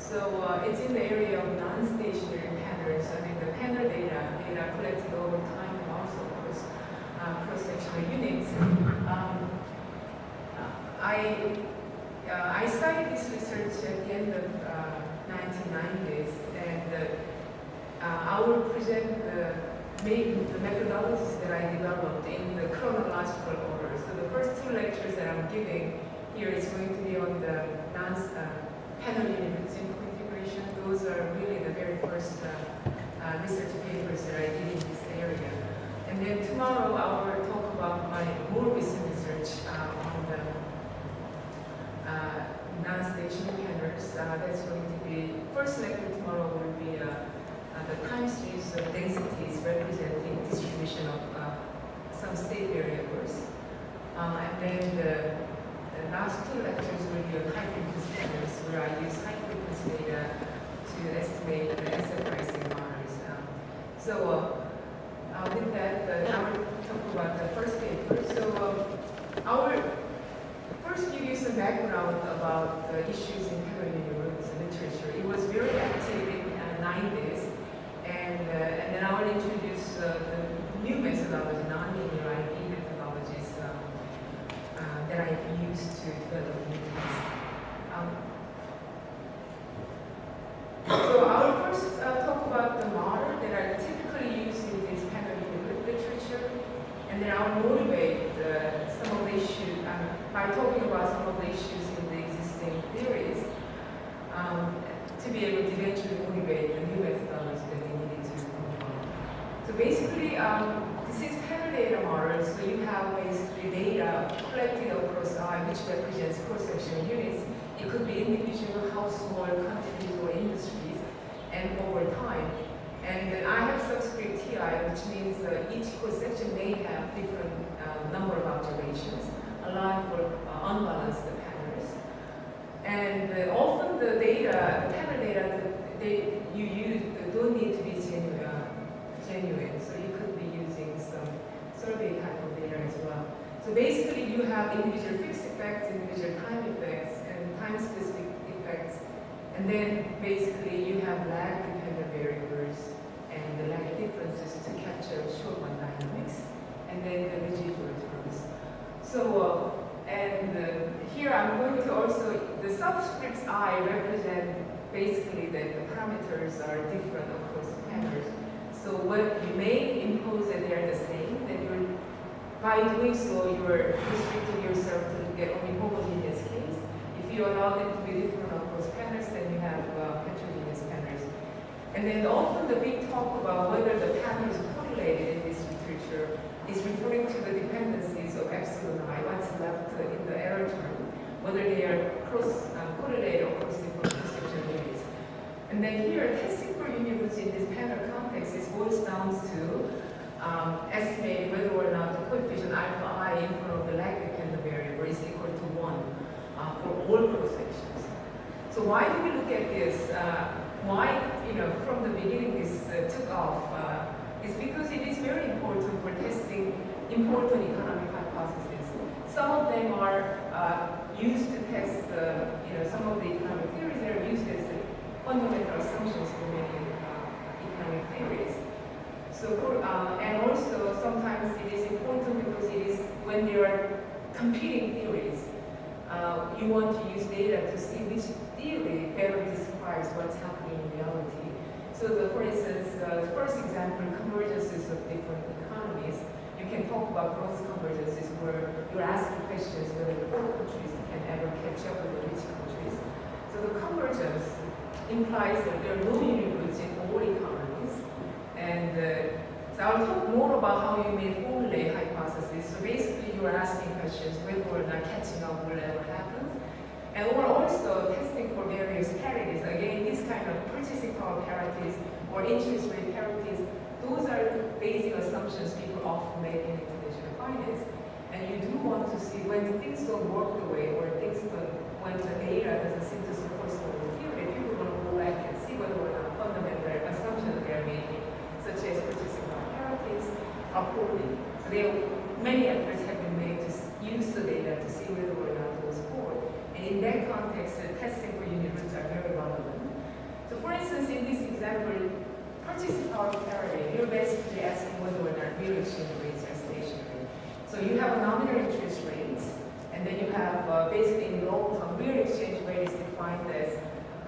So it's in the area of non-stationary patterns. I mean, the panel data collected over time, and also, of course, cross-sectional units. I started this research at the end of 1990s, and I will present the methodologies that I developed in the chronological order. So the first two lectures that I'm giving here is going to be on the panel unit routine configuration. Those are really the very first research papers that I did in this area. And then tomorrow I will talk about my more recent research on the non-stationary patterns. That's going to be, first lecture tomorrow will be the time series of densities representing distribution of some state variables. And then the last two lectures will be on high frequency patterns, where I use high frequency data to estimate the asset pricing models. With that, I will talk about the first paper. So I will first give you some background about the issues in panel unit roots literature. It was very active in the 90s, and then I will introduce the new methodology, nonlinear IP methodologies that I used to develop new tests. So I will first talk about the model that are typically used in this panel unit literature, and then I'll motivate some of the issues by talking about some of the issues in the existing theories to be able to eventually motivate the new methodology that we needed to perform. So basically, this is panel data model. So you have basically data collected across I, which represents cross-sectional units. It could be individual, household, countries, or industries, and over time. And then I have subscript TI, which means each cross-section may have different number of observations, allowing for unbalanced patterns. And often the data, the panel data that you use don't need to be genuine. So you could be using some survey type of data as well. So basically you have individual fixed effects, individual time effects, and time-specific effects. And then basically you have lag-dependent variables and the lag differences to capture short-run dynamics, and then the residual terms. So, here I'm going to also, the subscripts I represent basically that the parameters are different across the panels. So what you may impose that they are the same, that you're, by doing so, you're restricting yourself to get only homogeneous case. If you allow them to be different across panels, then you have heterogeneous panels. And then often the big talk about whether the pattern is correlated in this literature is referring to the dependencies of epsilon I, what's left in the error term, whether they are correlated across different cross-sectional units. And then here, testing for unit roots in this panel context is boils down to estimating whether or not the coefficient alpha I in front of the lag-dependent variable is equal to 1 for all cross-sections. So why do we look at this? Why, from the beginning this took off is because it is very important for testing important economic hypotheses. Some of them are used to test, some of the economic theories that are used as fundamental assumptions for many economic theories. So, and also sometimes it is important because it is when there are competing theories, you want to use data to see which theory better describes what's happening in reality. So, for instance, the first example, convergences of different economies. You can talk about cross convergences where you're asking questions whether the poor countries can ever catch up with the rich countries. So the convergence implies that there are no unit roots in all economies. And so I'll talk more about how you may formulate hypotheses. So basically you're asking questions whether or not catching up will ever happen. And we're also testing for various parities. Again, these kind of purchasing power parities or interest rate parities, those are basic assumptions people often make in international finance. And you do want to see when things don't work the way, or things when the data doesn't seem to support some of the theory, people want to go back and see whether or not fundamental assumptions they are making, such as purchasing power parities, are poorly. So many efforts have been made to use the data to see whether or not those hold. And in that context, the testing for unit roots are very relevant. So for instance, in this example, purchasing power parity, you're basically asking whether or not real exchange rates are stationary. So you have a nominal interest rates, and then you have basically in long term, real exchange rate is defined as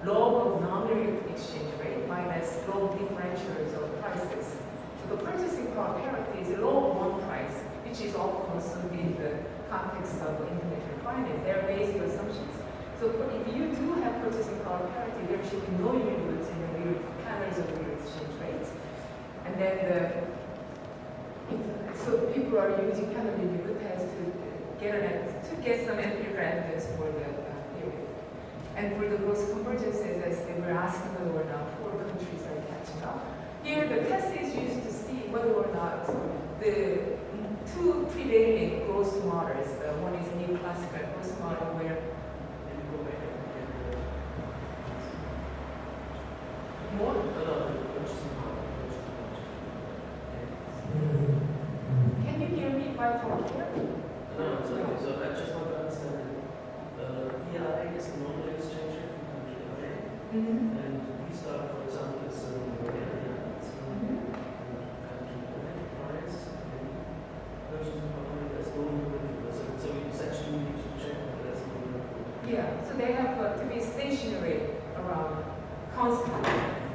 log of nominal exchange rate minus log differentials of prices. So the purchasing power parity is a log of one price, which is often assumed in the context of international finance. They are basic assumptions. So if you do have purchasing power parity, there should be no units in the real patterns of real exchange rates. And then so people are using pattern unit as to get some empirical evidence for the theory. And for the gross convergences, as they were asking whether or not poor countries are catching up. Here, the test is used to see whether or not the two prevailing gross models, one is neoclassical gross model where more? Can you hear me if I talk here? No, it's okay. So I just want to understand ERA is the normal exchange rate from country A, and we start, for example, as a area, it's country A, price, and purchasing power as normal. So we essentially need to check whether that's normal. Yeah, so they have to be stationary around constant.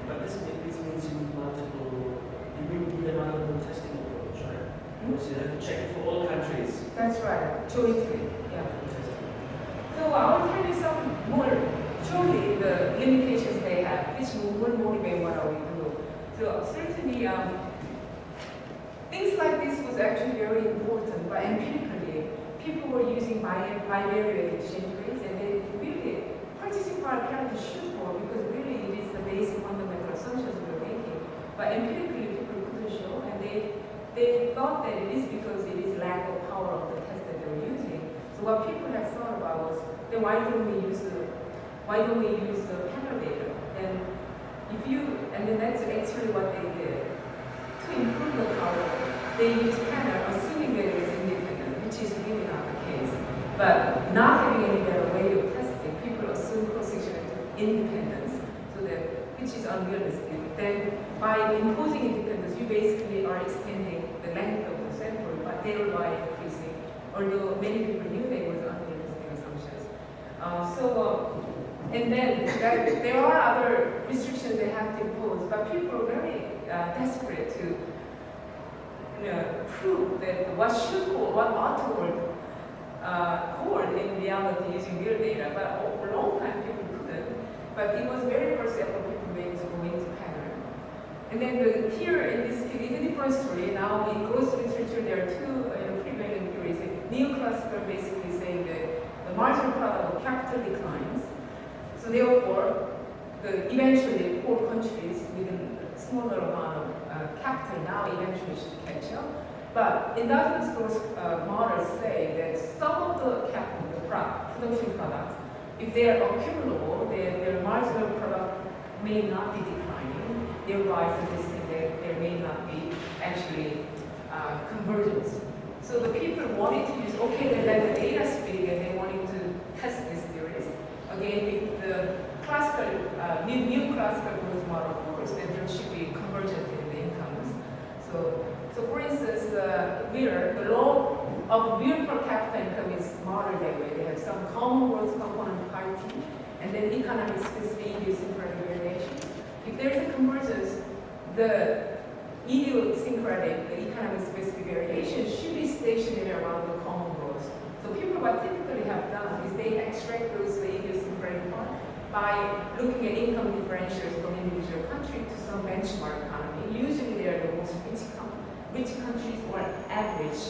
But this means you need multiple, you need a multiple testing approach, right? So you have to check it for all countries. That's right, jointly, yeah. So I will tell you some more, surely the limitations they have, which will motivate what we do. So certainly, things like this was actually very important, but empirically, people were using bivariate exchange rates, and they really, purchasing power parity should work, because really it is the basic fundamental assumptions we are making. But empirically, people couldn't show, and they thought that it is because it is lack of power of the test that they were using. So what people have thought about was, then why don't we use the panel data? And then that's actually what they did. To improve the power, they use panel, assuming that it is independent, which is really not the case. But not having any better way of testing, people assume cross-sectional independence, so that which is unrealistic. Then by imposing independence, you basically are extending the length of the sample, but thereby increasing, although many people knew they was unrealistic assumptions. And then there are other restrictions they have to impose, but people are very desperate to prove that what ought to hold in reality using real data. But for a long time, people couldn't. But it was very first effort people made to go into pattern. And then here in this case, it's a different story. Now in gross literature, there are two prevailing theories. Neoclassical basically saying that the marginal product of capital declines. So therefore, eventually poor countries with a smaller amount of capital now eventually should catch up. But endogenous growth models say that some of the capital, the production products, if they are accumulable, their marginal product may not be declining, thereby suggesting that there may not be actually convergence. So the people wanted to use, okay, they let the data speak, and they wanted to test these theories. Again, with the classical, new classical growth model, of course, then there should be convergence in the incomes. So for instance, the law of real per capita income is modeled that way. They have some common growth component pi t, and then economic specific idiosyncratic variations. If there is a convergence, the idiosyncratic, the economic specific variation should be stationary around the common growth. So people what typically have done is they extract those idiosyncratic part by looking at income differentials from individual country to some benchmark economy. Usually they are the most rich countries or average,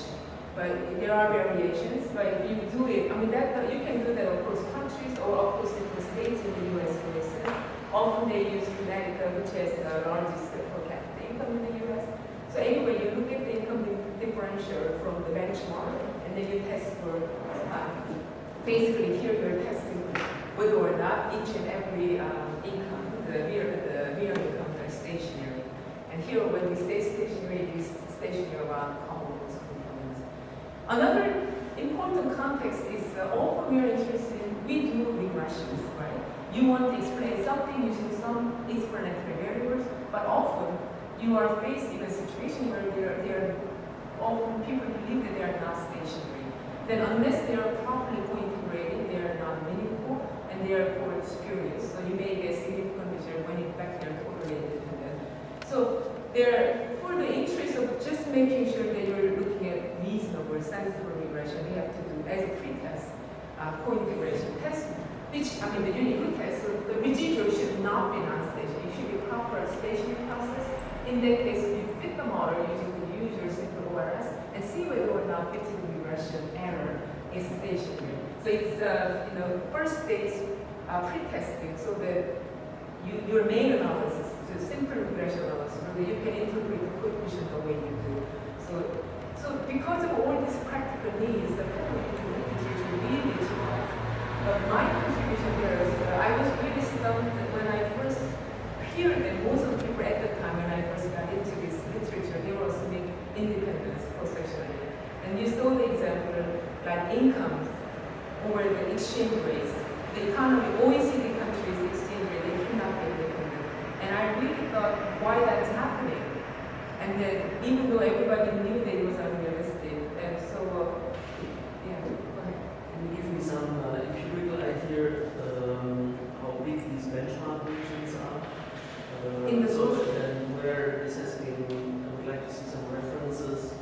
but there are variations. But if you do it, I mean you can do that across countries or across different states in the US, for instance. Often they use Connecticut, which has the largest per capita income in the US. So anyway, you look at the income differential from the benchmark, and then you test for, basically here you're testing whether or not each and every income, the real income, are stationary. And here when we say stationary, it is stationary around common growth components. Another important context is often we are interested in, we do regressions, right? You want to explain some something using some explanatory variables, but often you are faced in a situation where often people believe that they are not stationary. Then unless they are properly co-integrated, they are not meaningful, and they are called spurious. So you may get significant result when in fact they are totally independent. So for the interest of just making sure that you're looking at reasonable, sensible regression, they have to do as a pretest co-integration test, which, I mean, the unit root test, so the residual should not be non-stationary. It should be proper stationary process. In that case, you fit the model using the usual simple ORS and see whether or not fitting regression error is stationary. So it's first stage pre-testing, so that your main analysis, the simple regression analysis, whether you can interpret the coefficient the way you do. So because of all these practical needs, the probability is really too hard. But my contribution there is, I was really stunned when I first heard that most of the people at the time when I first got into this literature, they were assuming independence cross-sectionally. And you saw the example, like incomes over the exchange rates. The economy, OECD countries, exchange rate, they cannot be independent. And I really thought why that's happening. And then even though everybody knew that it was unrealistic, and so, yeah, go ahead. Can you give me some empirical idea how big these benchmark regions are? In the and where this has been, I would like to see some references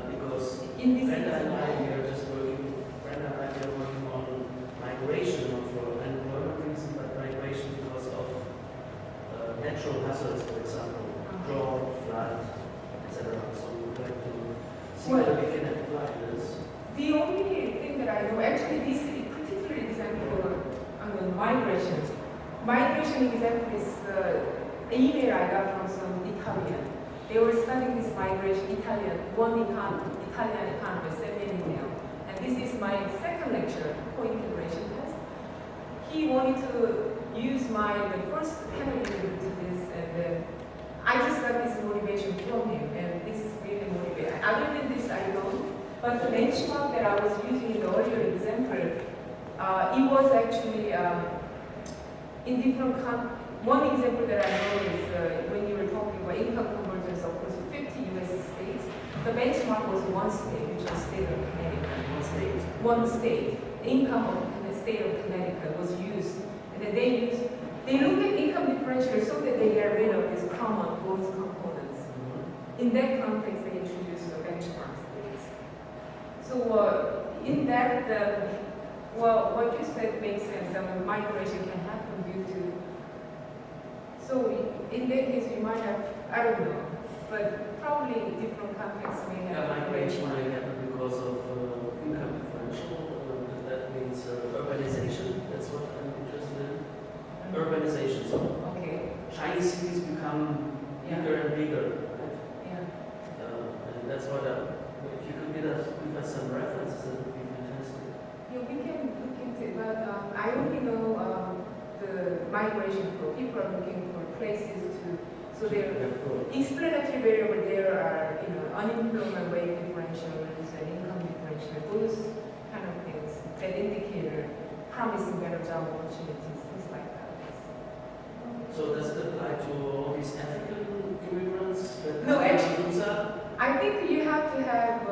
because in this Brenda and I are working on migration, not for unemployment reason, but migration because of natural hazards, for example, drought, flood, etc. So we would like to see whether we can apply this. The only thing that I know, actually this particular example on migration. Migration example is an email I got from some Italian. They were studying this migration, Italian economist sent me an email. And this is my second lecture, co-integration test. He wanted to use the first penalty to this, and I just got this motivation from him, and this really motivated. Other than this, I don't. But the benchmark that I was using in the earlier example, it was actually in different one example that I know is when you were talking about income convergence across 50 US states, the benchmark was one state, which was state of Connecticut. One state. The income of the state of Connecticut was used. And then they look at income differential so that they get rid of these common growth components. In that context, they introduced the benchmark states. So in that, well, what you said makes sense. Migration can happen due to. So in that case, you might have, I don't know, but probably different contexts may have. Yeah, migration may happen because of income differential. That means urbanization. That's what I'm interested in. Urbanization. So okay. Chinese cities become bigger and bigger, right? Yeah. And that's what. If you could give us some references, that would be fantastic. Yeah, we can look into it, but I only know the migration flow. People are looking for places to. So there, explanatory variable there are unemployment rate differentials and income differential, those kind of things that indicate promising better job opportunities, things like that. So does it apply to all these African immigrants? No, actually, I think you have to have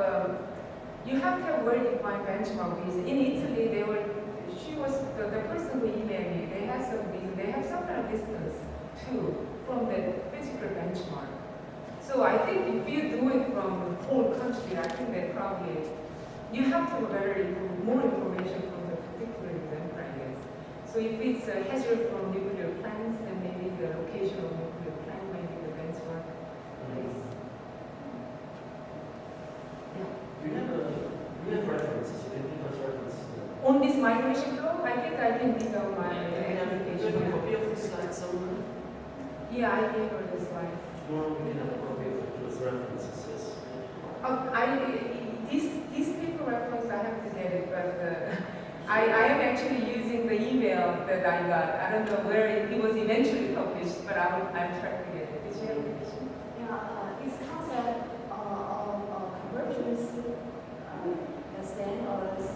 well-defined benchmark reason. In Italy, the person who emailed me, they have some reason, they have some kind of distance too from the physical benchmark. So I think if you do it from the whole country, I think that probably you have to have more information from the particular example, I guess. So if it's a hazard from nuclear plants, then maybe the location of nuclear plant might be the benchmark place. Yeah. We have references. You can give us references. On this migration flow, I think I can give out my application. Do you have a copy of the slides somewhere? Yeah, I gave her the slides. Tomorrow we can have a copy of those references, yes. These paper reference, I have to get it, but I am actually using the email that I got. I don't know where it was eventually published, but I'm trying to get it. Did you have a question? Yeah, this concept of convergence the same as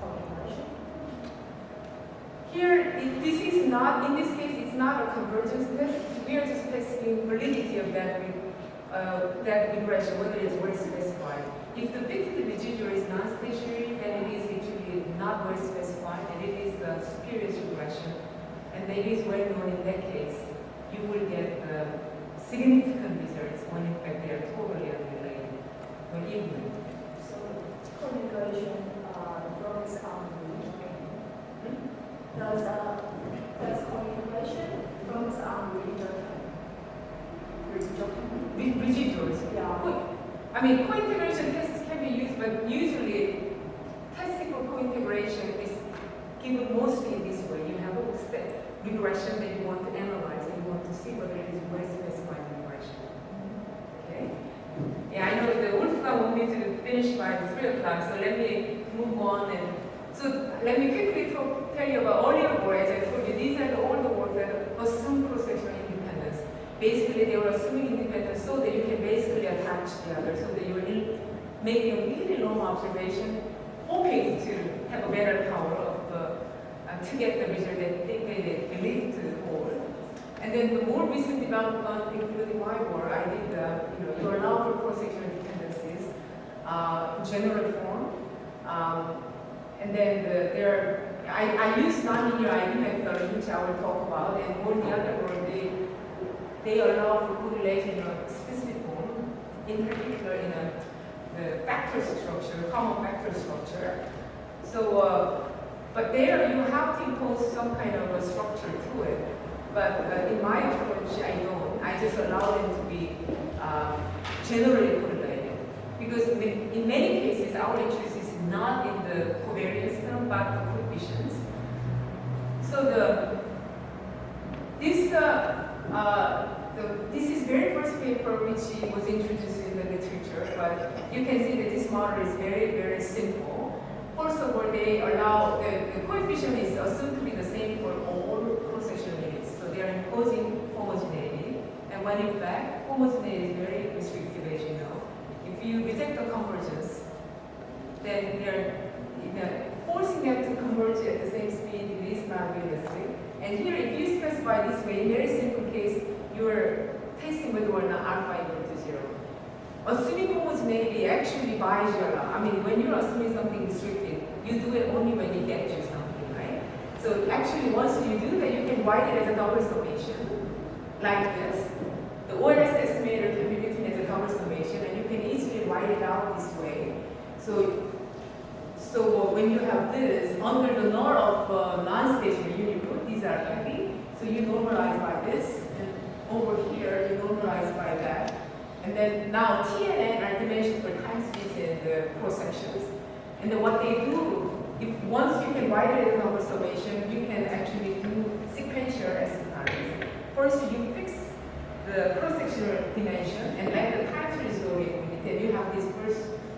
co-inversion. Here, this is not, in this not a convergence test. We are just testing validity of that regression, whether it's well specified. If the fitted residual is non-stationary, then it is actually not well specified, and it is the spurious regression. And it is well known in that case, you will get significant results when in fact they are totally unrelated or even. So correlation works on does correlation works on residuals? Yeah. I mean, co-integration tests can be used, but usually testing for co-integration is given mostly in this way. You have a regression that you want to analyze, and you want to see whether it is well specified regression. Okay? Yeah, I know the Wolfgang want me to finish by 3 o'clock, so let me move on. And so let me quickly tell you about earlier work. As I told you, these are all the work that assume cross-sectional independence. Basically, they were assuming independence so that you can basically attach the other, so that you're making a really long observation, hoping to have a better power of to get the result that they believe to hold. And then the more recent development, including my work, I did you allow for cross-sectional dependencies, general form, and then I use nonlinear ID method, which I will talk about, and all the other work they allow for correlation in a specific form, in particular in the factor structure, common factor structure. So, but there you have to impose some kind of a structure to it. But in my approach, I don't. I just allow them to be generally correlated. Because in many cases, our interest is not in the covariance term, but the coefficients. So this is very first paper which was introduced in the literature, but you can see that this model is very, very simple. First of all, they allow, the coefficient is assumed to be the same for all cross-sectional units. So they are imposing homogeneity. And when in fact, homogeneity is very restrictive, as you know. If you reject the convergence, then they're forcing them to converge at the same speed. It is not realistic. And here, if you specify this way, in very simple case, you're testing whether or not alpha equal to 0. Assuming homogeneity actually buys you a lot. I mean, when you're assuming something restricted, you do it only when you get you something, right? So actually, once you do that, you can write it as a double summation, like this. The OLS estimator can be written as a double summation, and you can easily write it out this way. So when you have this, under the null of non-stationary unit, these are heavy, so you normalize by this, and over here, you normalize by that. And then now T and N are dimensions for time speeds in the cross-sections. And then what they do, if once you can write it as a number summation, you can actually do sequential asymptotics. First, you fix the cross-sectional dimension and let the time series go with it. Then you have this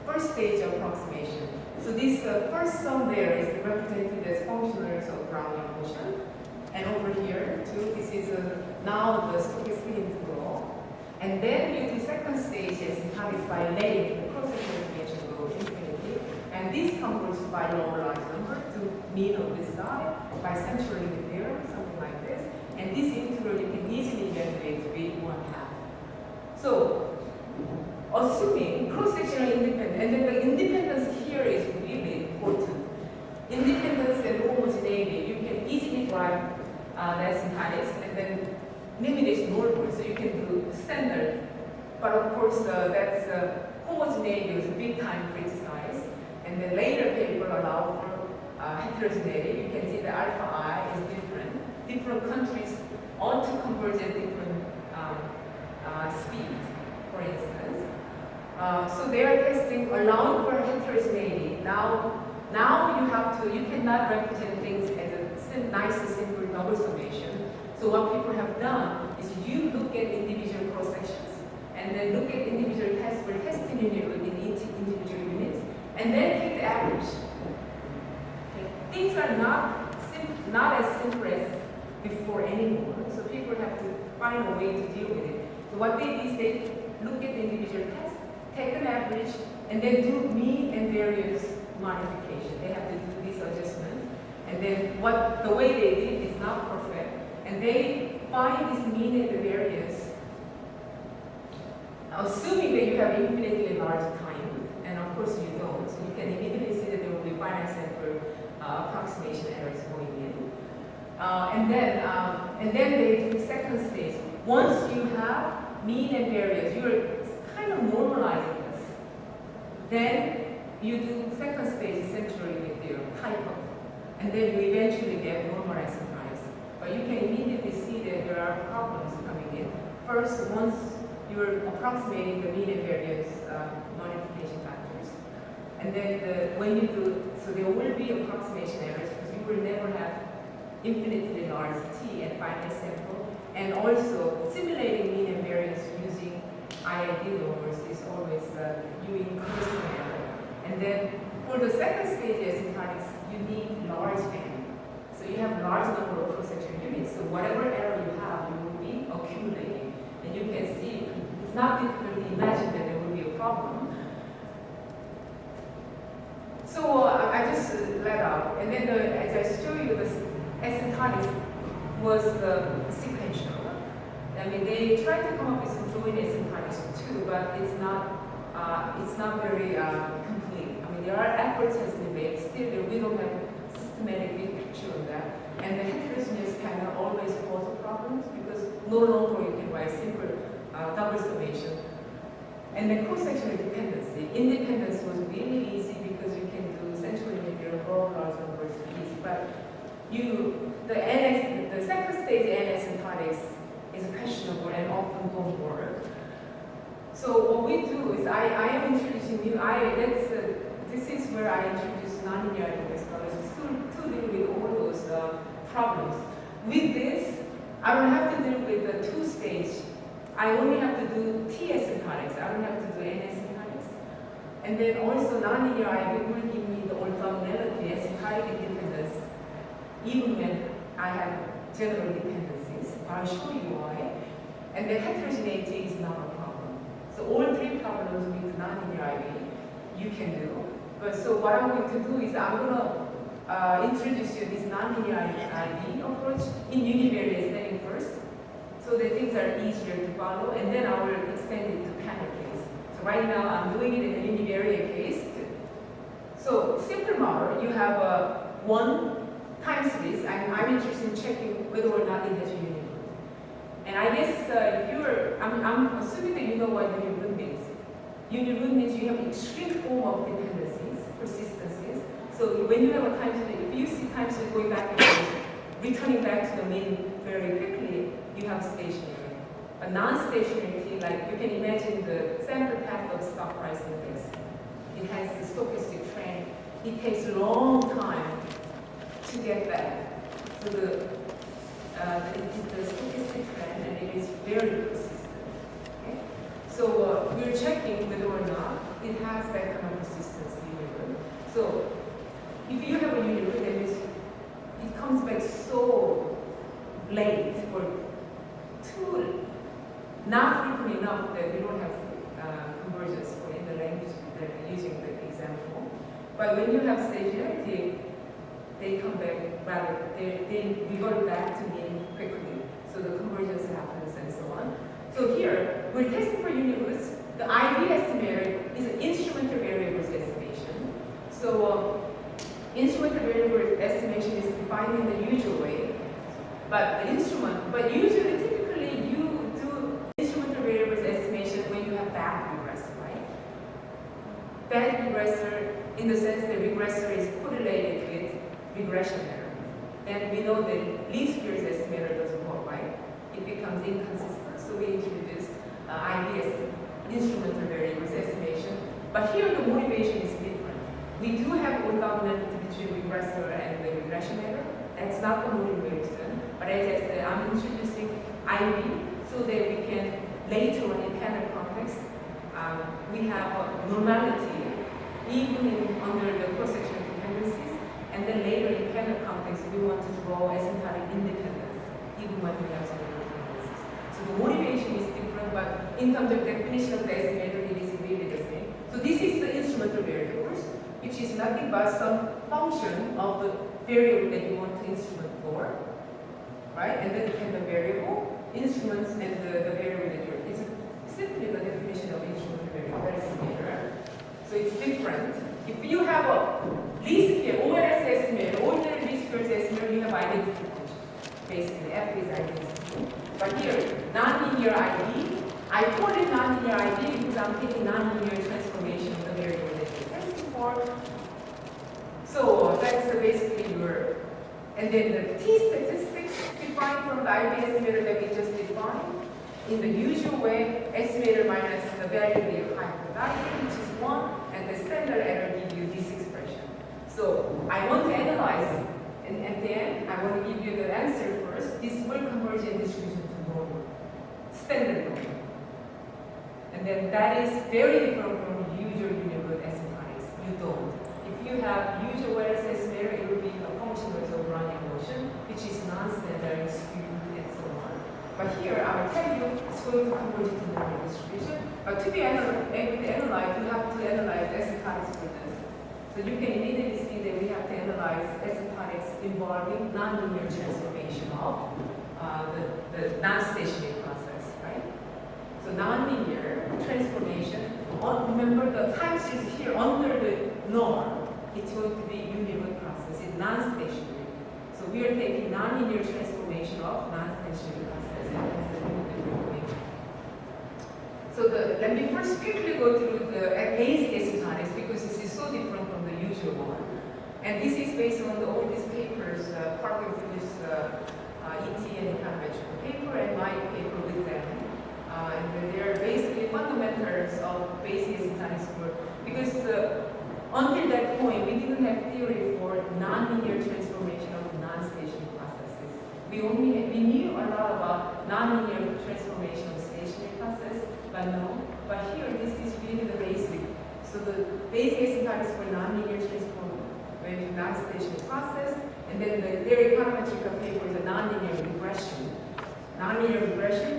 first stage approximation. So this first sum there is represented as functionals of Brownian motion. And over here, too, this is now the stochastic integral. And then you do second stage asymptotics by letting the cross-sectional dimension go infinity. And this converges by normalized number to mean of this guy by centering the theorem, something like this. And this integral you can easily evaluate to be 1/2. So, assuming cross-sectional independence, and then the independence here is really important. Independence and homogeneity, you can easily drive the asymptotics, and then limit is normal, so you can do standard. But of course, that's homogeneity was a big time criticized. And the later paper allowed for heterogeneity. You can see the alpha I is different. Different countries ought to converge at different speed, for instance. So they are testing, allowing for heterogeneity. Now you cannot represent things as a nice, simple double summation. So what people have done is you look at individual cross-sections and then look at individual tests for testing unit within each individual unit, and then take the average. Okay. Things are not as simple as before anymore, so people have to find a way to deal with it. So what they do is they look at the individual tests, take an average, and then do mean and variance modification. They have to do this adjustment. And then the way they did is not perfect. And they find this mean and the variance, assuming that you have infinitely large time, and of course you don't, so you can immediately see that there will be finite sample approximation errors going in. And then they do second stage. Once you have mean and variance, you're kind of normalizing this. Then you do second stage essentially with your type of, and then you eventually get normalized size. But you can immediately see that there are problems coming in. First, once you're approximating the mean and variance non-unification factors, and then when you do, so there will be approximation errors because you will never have infinitely large t and finite sample, and also simulating mean and variance using IID numbers is always you increase the error. And then for the second stage asymptotics, you need large n. So you have large number of cross-section units. So whatever error you have, you will be accumulating. And you can see it's not difficult to imagine that there will be a problem. So I just let out. And then as I show you, the asymptotics was sequential. I mean, they tried to come up with some joint asymptotics too, but it's not very complete. I mean, there are efforts has been made. Still, we don't have systematic big picture of that. And the heterogeneous panel always causes problems because no longer you can write simple double summation. And the cross-sectional dependency. Independence was really easy because you can do essentially with your whole large numbers easy. But the second stage n asymptotics is questionable and often don't work. So what we do is I am introducing new. This is where I introduce nonlinear methodologies to deal with all those problems. With this, I don't have to deal with the two-stage. I only have to do t asymptotics. I don't have to do n asymptotics. And then also nonlinear IB will give me the orthogonality, asymptotic independence, even when I have general dependencies. I'll show you why. And the heterogeneity is not a problem. So all three problems with nonlinear IB you can do. But so what I'm going to do is I'm going to introduce you this nonlinear IB approach in univariate setting first, so that things are easier to follow, and then I will extend it to panel case. So right now I'm doing it in a univariate case. So simple model, you have a 1 times this, and I'm interested in checking whether or not it has a unit root. And I guess I'm assuming that you know what unit root means. Unit root means you have extreme form of dependencies, persistencies. So when you have a time series, if you see time series going back and forth, returning back to the mean very quickly, you have stationary. A non-stationary T, like you can imagine the sample path of stock price index. It has the stochastic trend. It takes a long time to get back to the stochastic trend, and it is very persistent. Okay? So we're checking whether or not it has that kind of persistence unit root. So if you have a unit root, then it comes back so late or too not frequent enough that we don't have convergence for in the language that we're using the example. But when you have stationarity, they come back rather, they revert back to mean quickly. So the convergence happens and so on. So here, we're testing for unit roots. The IB estimator is an instrumental variables estimation. So instrumental variable estimation is defined in the usual way. But usually, typically, you do instrumental variables estimation when you have bad regressor, right? Bad regressor in the sense that regressor is correlated with regression error. Then we know that least squares estimator doesn't work, right? It becomes inconsistent. So we introduce IBS, instrumental variables estimation. But here the motivation is different. We do have orthogonality between regressor and the regression error. That's not the motivation. But as I said, I'm introducing IB so that we can later on in panel context, we have normality even under the cross-sectional dependencies. And then later in panel context, we want to draw asymptotic independence, even when we have some dependencies. So the motivation is different, but in terms of definition of the estimator, it is really the same. So this is the instrumental variables, which is nothing but some function of the variable that you want to instrument for. right? And the dependent variable, instruments, and the variable network. It's simply the definition of instrument variable, very similar. So it's different. If you have a least square, OLS estimate, ordinary least squares estimate, you have identity function. Basically, F is identity. But here, nonlinear ID, I call it nonlinear ID because I'm taking nonlinear transformation of the variable that you're testing for. So that's basically your, and then the T statistics defined from the ID estimator that we just defined. In the usual way, estimator minus the variable you hypothesizing, which is 1, and the standard error gives you this expression. So I want to analyze, and at the end, I want to give you the answer first. This will converge in distribution to normal, standard normal. And then that is very different from usual union asymptotics. You don't. If you have usual OLS estimator, it will be a function of running motion, which is non-standard, skewed, and so on. But here, I will tell you, it's going to converge to normal distribution. But to be able to analyze, you have to analyze asymptotics for this. So you can immediately see that we have to analyze asymptotics involving nonlinear transformation of the non-stationary process, right? So nonlinear transformation, remember the time series here under the norm, it's going to be univoc process, it's non-stationary. So we are taking nonlinear transformation of non-stationary process. So let me first quickly go through the basic asymptotics because this is so different from the usual one. And this is based on all these papers, Parker produced ET and econometrical paper and my paper with them. And they are basically fundamentals of basic asymptotics work because until that point we didn't have theory for nonlinear transformation of non-stationary processes. We knew a lot about nonlinear transformation of stationary process, but no. But here this is really the basic. So the basic asymptotics for nonlinear transformation of non-stationary process, and then their econometrical paper is a nonlinear regression. Nonlinear regression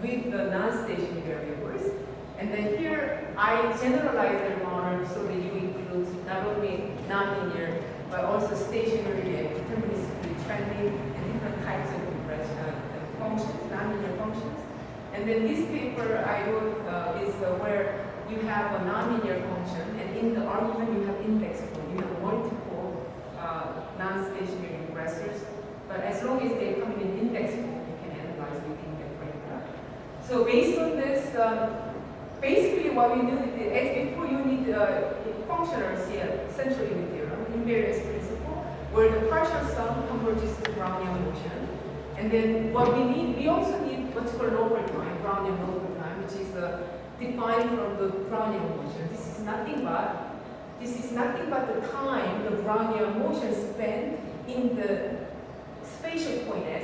with the non-stationary variables. And then here, I generalize their model so that you include not only nonlinear, but also stationary and deterministically trending and different types of regression functions, nonlinear functions. And then this paper I wrote is where you have a nonlinear function, and in the argument you have index point. You have multiple non-stationary regressors, but as long as they come in index form, you can analyze within the framework. So based on this, basically what we do is, as before, you need functional CL, essentially with theorem, invariance principle, where the partial sum converges to Brownian motion. And then what we need, we also need what's called local time, Brownian local time, which is defined from the Brownian motion. This is nothing but the time the Brownian motion spent in the spatial point S.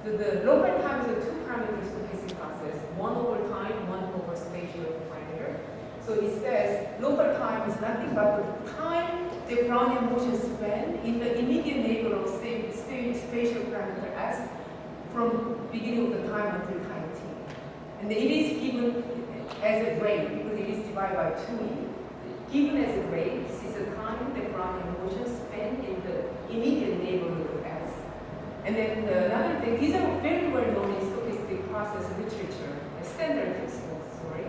So the local time is a two-parameter stochastic process, one over time, one over spatial parameter. So it says local time is nothing but the time the Brownian motion spent in the immediate neighborhood of spatial parameter S from beginning of the time until time t. And it is given as a rate because it is divided by 2e. Given as a rate, this is the time the Brownian motion spent in the immediate neighborhood of S. And then another thing, these are very well known in stochastic process literature, standard textbooks, sorry.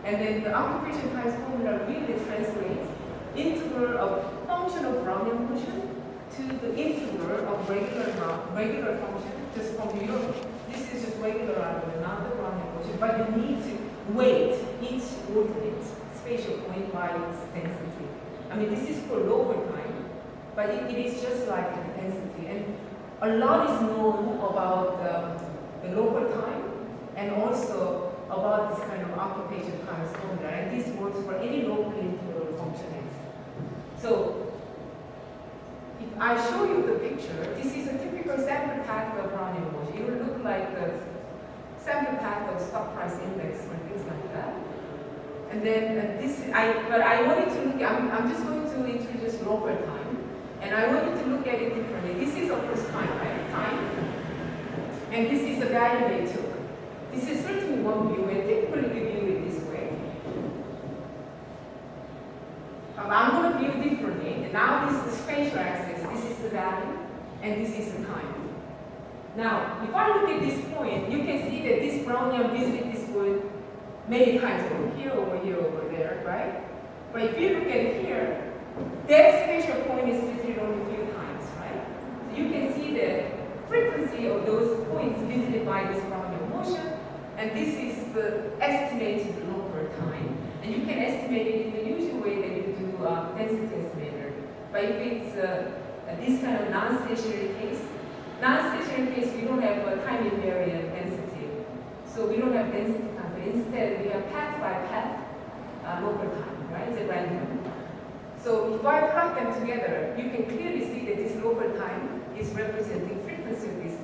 And then the occupation times formula really translates integral of function of Brownian motion to the integral of regular function, just from your, this is just regular argument, not the Brownian motion, but you need to weight each ordinate spatial point by its density. I mean, this is for local time, but it is just like the density. And a lot is known about the local time and also about this kind of occupation times formula. And this works for any local integral function x. So if I show you the picture, this is a typical sample path of Brownian motion. It will look like the sample path of stock price index or things like that. And then but I wanted to look, I'm just going to introduce local time. And I wanted to look at it differently. This is of course time, right? Time. And this is the value they took. This is certainly one view, and typically we view it this way. I'm going to view differently. And now this is the spatial axis. This is the value, and this is the time. Now, if I look at this point, you can see that this Brownian visited this point many times over here, over there, right? But if you look at here, that spatial point is visited only a few times, right? So you can see the frequency of those points visited by this Brownian motion, and this is the estimated local time. And you can estimate it in the usual way that you do density estimator. But if it's this kind of non-stationary case, we don't have a time invariant density. So we don't have density concept. Instead, we have path by path local time, right? It's a random. So if I plot them together, you can clearly see that this local time is representing frequency of this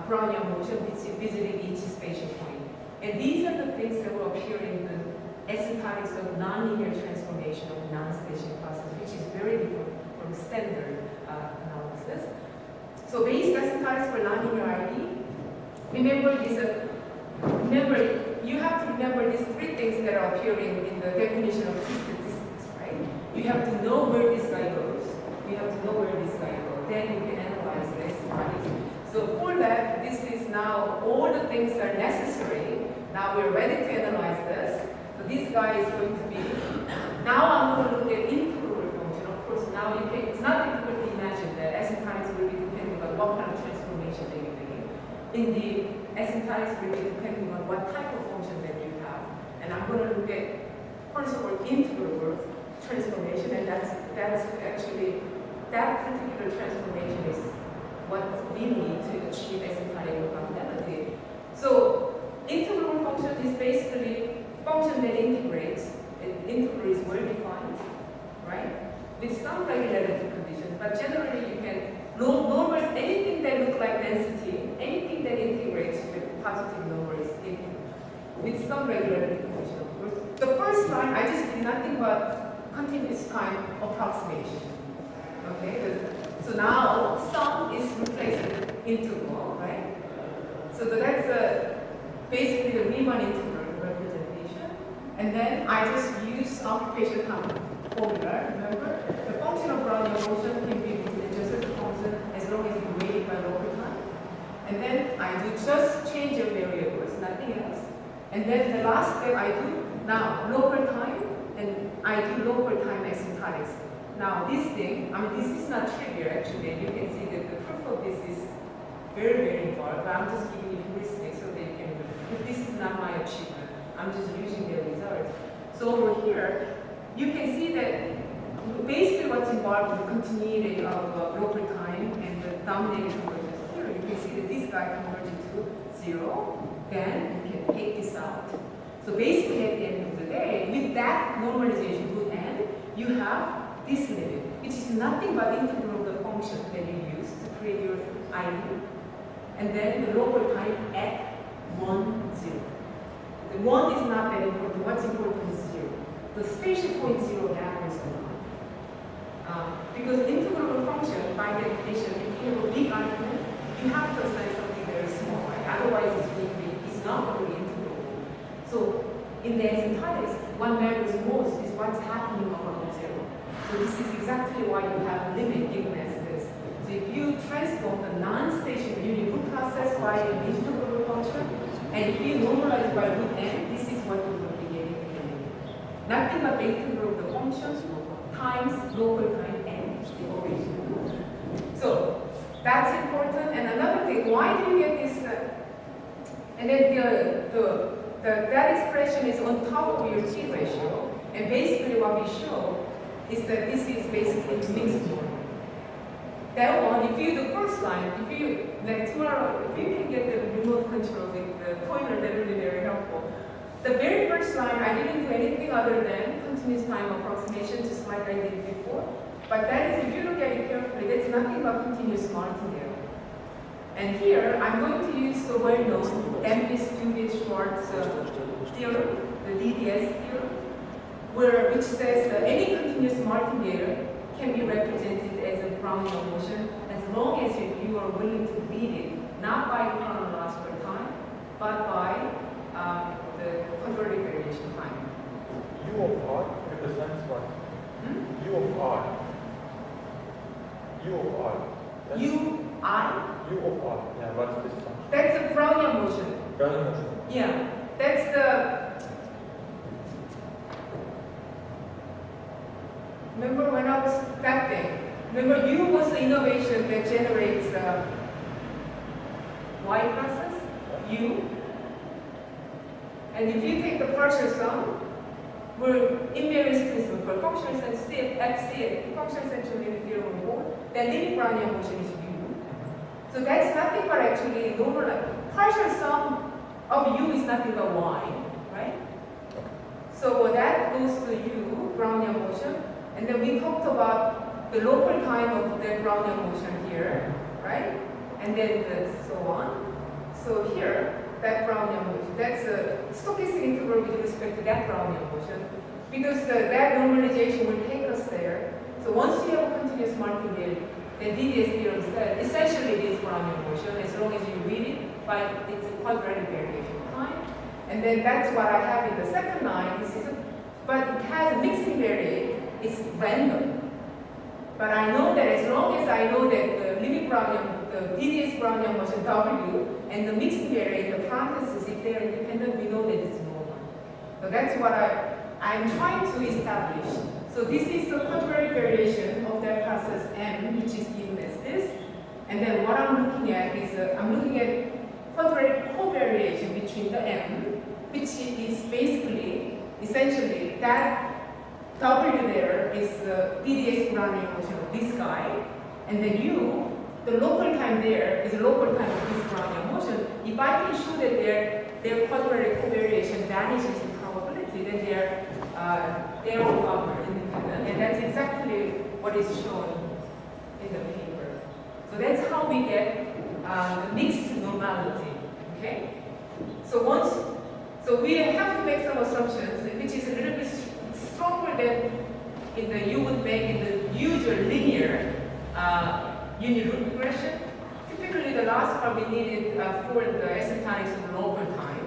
Brownian motion visiting each spatial point. And these are the things that will appear in the asymptotics of nonlinear transformation of non-stationary process, which is very different from standard analysis. So basic asymptotics for nonlinear ID. Remember this. You have to remember these three things that are appearing in the definition of t-statistics, right? You have to know where this guy goes. You have to know where this guy goes. Then you can analyze the asymptotics. So for that, this is now all the things are necessary. Now we're ready to analyze this. So this guy is going to be. Now I'm going to look at integral function. Of course, now you can. It's not difficult to imagine that asymptotics will be depending on what kind of transformation that you're doing. In the asymptotics will be depending on what type of function that you have. And I'm going to look at, first of all, integral transformation, and that's actually, that particular transformation is what we need to achieve asymptotic orthogonality. So integral function is basically function that integrates. Integral is well defined, right? With some regularity conditions, but generally you can normals, anything that looks like density, anything that integrates with positive numbers with some regularity condition, of course. The first line, I just did nothing but continuous time approximation. Okay, so now sum is replaced with integral, right? So that's basically the Riemann integral representation. And then I just use occupation formula, remember? The function of Brownian motion can be written just as a function as long as you weigh it by local time. And then I do just change of variables, nothing else. And then the last step I do, now local time, and I do local time asymptotics. Now this thing, I mean this is not trivial actually, and you can see that the proof of this is very, very involved, but I'm just giving you heuristics so that you can, if this is not my achievement, I'm just using their results. So over here, you can see that basically what's involved is the continuity of local time and the dominating convergence. Here you can see that this guy converges to 0, then you can take this out. So basically at the end of the day, with that normalization to n, you have this limit, which is nothing but integral of the function that you use to create your ID. And then the local time at 1, 0. The 1 is not that important. What's important is 0. The spatial point 0 matters a lot. Because integral function, by definition, if you have a big argument, you have to assign something very small, right? Otherwise it's not going to be integrable. So in the asymptotics, what matters most is what's happening around 0. So this is exactly why you have a limit given as this. So if you transform the non-stationary unit process by an integral function, and if you normalize by root n, this is what you will be getting in the limit. Nothing but the integral of the functions times local time n, the origin. So that's important. And another thing, why do you get this? And then that expression is on top of your t ratio. And basically what we show is that this is basically mixed one. That one, if you do the first line, if you, like tomorrow, if you can get the remote control with the pointer, that will be very helpful. The very first line, I didn't do anything other than continuous time approximation, just like I did before. But that is, if you look at it carefully, that's nothing but continuous martingale. And here, I'm going to use the well-known Amvis-Duguid-Schwarz theorem, the DDS theorem, which says that any continuous martingale can be represented as a Brownian motion as long as you are willing to read it, not by chronological time, but by the quadratic variation time. U of R represents what? U of R. U of R. That's U I? U of I. Yeah, what's this function? That's the Brownian motion. Brownian motion. Yeah, that's the. Remember when I was stepping? Remember U was the innovation that generates Y process? U. And if you take the partial sum, we're invariance principle for functional sense, FC, functional central limit theorem or then limit Brownian motion is U. So that's nothing but actually normal. Partial sum of U is nothing but Y, right? So that goes to U, Brownian motion. And then we talked about the local time of that Brownian motion here, right? And then so on. So here, that Brownian motion, that's a stochastic integral with respect to that Brownian motion, because that normalization will take us there. So once you have a continuous martingale, then DDS theorem said essentially it is Brownian motion as long as you read it by its quadratic variation time. And then that's what I have in the second line. This is but it has a mixing variate. It's random. But I know that as long as I know that the limit Brownian, the DDS Brownian motion W and the mixing variate in the parentheses, if they are independent, we know that it's normal. So that's what I'm trying to establish. So this is the quadratic variation of that process M, which is given as this. And then what I'm looking at is, I'm looking at quadratic covariation between the M, which is basically, essentially, that W there is the DDS Brownian motion of this guy, and then U, the local time there is the local time of this Brownian motion. If I can show that their quadratic covariation vanishes in probability, then they're all independent, and that's exactly what is shown in the paper. So that's how we get the mixed normality. Okay. So we have to make some assumptions, which is a little bit stronger than you would make in the usual linear unit root regression. Typically, the last part we needed for the asymptotics of local time.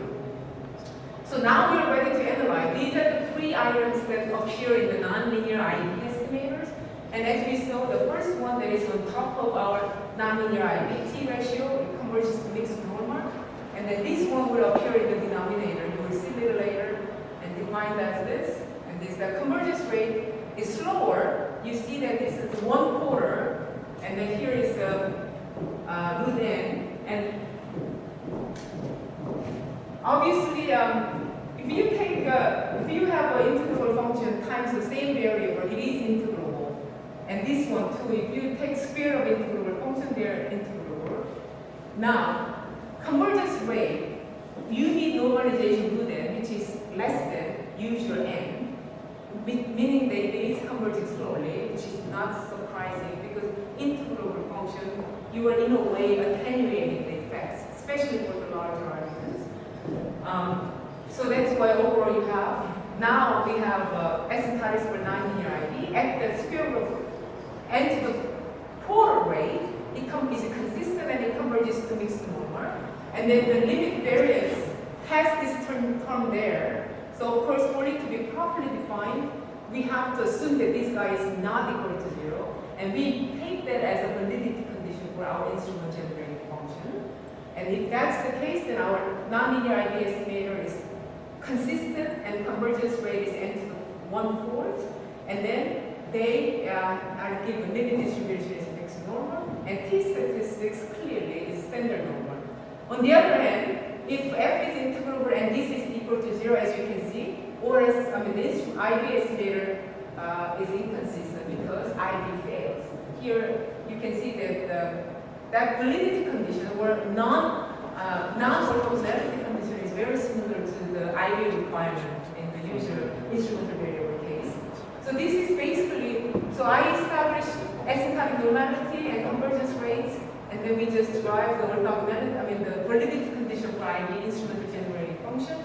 So now we are ready to analyze. These are the three items that appear in the nonlinear IB estimators. And as we saw, the first one that is on top of our nonlinear IB T ratio, it converges to mixed normal. And then this one will appear in the denominator. You will see a little later and defined as this. And this, the convergence rate is slower. You see that this is 1/4, and then here is root n. And obviously, if you have an integral function times the same variable, it is integrable. And this one too, if you take square of integrable function, they are integrable. Now, convergence rate, you need normalization root n, which is less than usual n, meaning that it is converging slowly, which is not surprising because integrable function, you are in a way attenuating the effects, especially for the larger arguments. So that's why overall you have, now we have asymptotics for nonlinear IB at the square root of n to the quarter rate, it is consistent and it converges to mixed normal. And then the limit variance has this term there. So of course, for it to be properly defined, we have to assume that this guy is not equal to 0. And we take that as a validity condition for our instrument generating function. And if that's the case, then our nonlinear IB estimator is consistent and convergence rate is n to the 1/4. And then they are given limit distribution is mixed normal. And T statistics clearly is standard normal. On the other hand, if f is integrable and this is equal to 0, as you can see, or as this IB estimator is inconsistent because IB fails. Here you can see that that validity condition or non-orthogonality condition is very similar to the IB requirement in the usual instrumental variable case. So this is basically, so I established asymptotic normality and convergence rates. And then we just derive the orthogonality, the validity condition for IB instrumental generating function.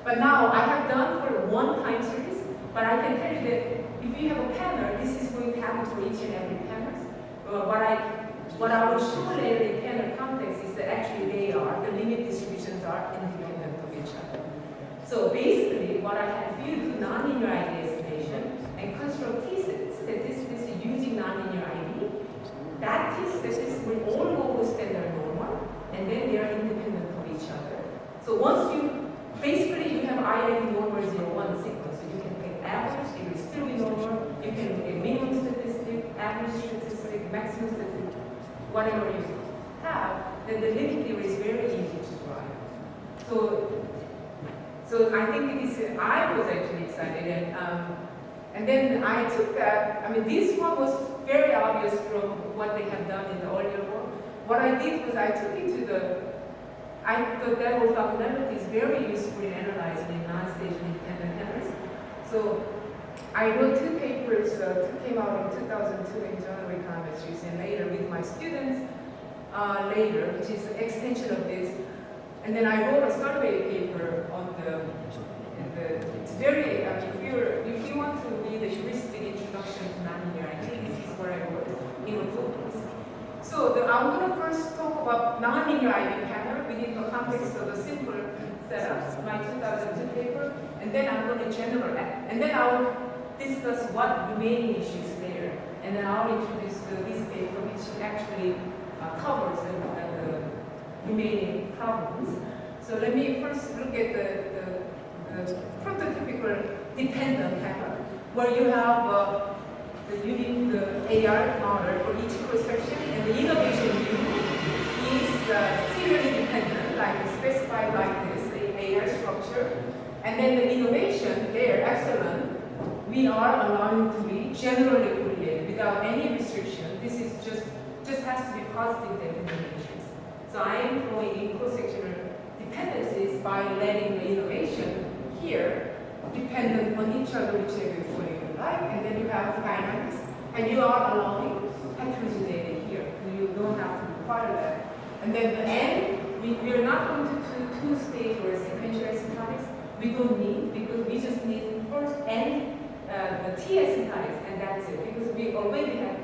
But now I have done for one time series, but I can tell you that if you have a panel, this is going to happen for each and every panel. What I will show later in panel context is that actually the limit distributions are independent of each other. So basically, what I have for you do nonlinear IB estimation and construct T statistics using nonlinear IB. That T statistics will all go maximum statistic, whatever you have, then the limit theory is very easy to drive. So I think it is, I was actually excited, and then I took that. I mean, this one was very obvious from what they have done in the earlier work. What I did was I took it to I thought that orthogonality is very useful in analyzing in non-stage independent patterns. So I wrote 2 papers, 2 came out in 2002 in Journal of Econometrics, and later with my students later, which is an extension of this. And then I wrote a survey paper on it's very, if you want to read the heuristic introduction to nonlinear, I think this is what I wrote in October. So I'm going to first talk about nonlinear eigenpattern within the context of the simple setup, my 2002 paper, and then I'm going to generalize, and then I'll discuss what remaining issues there, and then I'll introduce this paper, which actually covers the remaining problems. So let me first look at the prototypical dependent pattern, where you have the AR model for each cross-section, and the innovation U is serially dependent, like specified like this, the AR structure. And then the innovation there, epsilon, we are allowing to be generally correlated without any restriction. This is just has to be positive determinations. So I am employing cross-sectional dependencies by letting the innovation here dependent on each other, whichever you like, and then you have dynamics, and you are allowing heterogeneity here. You don't have to require that. And then the N, we are not going to do 2-stage or sequential asymptotics. We don't need, because we just need first N, the T asymptotics, and that's it, because we already have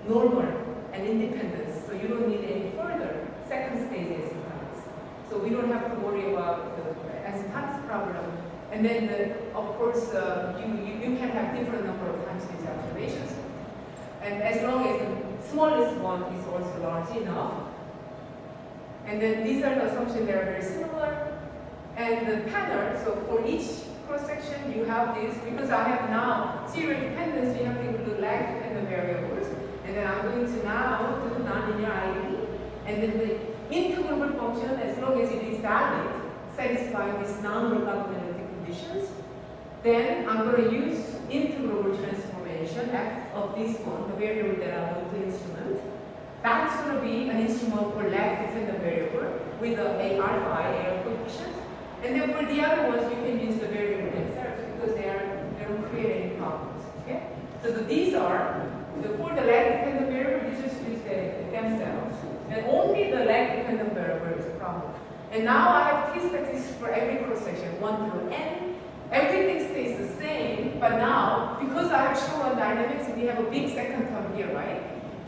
normal and independence, so you don't need any further second stage asymptotics. So we don't have to worry about the asymptotics problem. And then, of course, you can have different number of time series observations. And as long as the smallest one is also large enough. And then these are the assumptions that are very similar. And the pattern, so for each cross-section, you have this, because I have now serial dependence, you have to include lag-dependent variables. And then I'm going to now do nonlinear ID. And then the integrable function, as long as it is valid, satisfying these non-orthogonality conditions, then I'm going to use integrable transformation f of this one, the variable that I want to instrument. That's going to be an instrument for lag-dependent variable with the AR coefficient. And then for the other ones, you can use the variable themselves because they don't create any problems. Okay? So these are, for the lag-dependent variable, you just use themselves. And only the lag-dependent variable is a problem. And now I have T statistics for every cross-section, 1 through N. Everything stays the same, but now, because I have shown dynamics, we have a big second term here, right?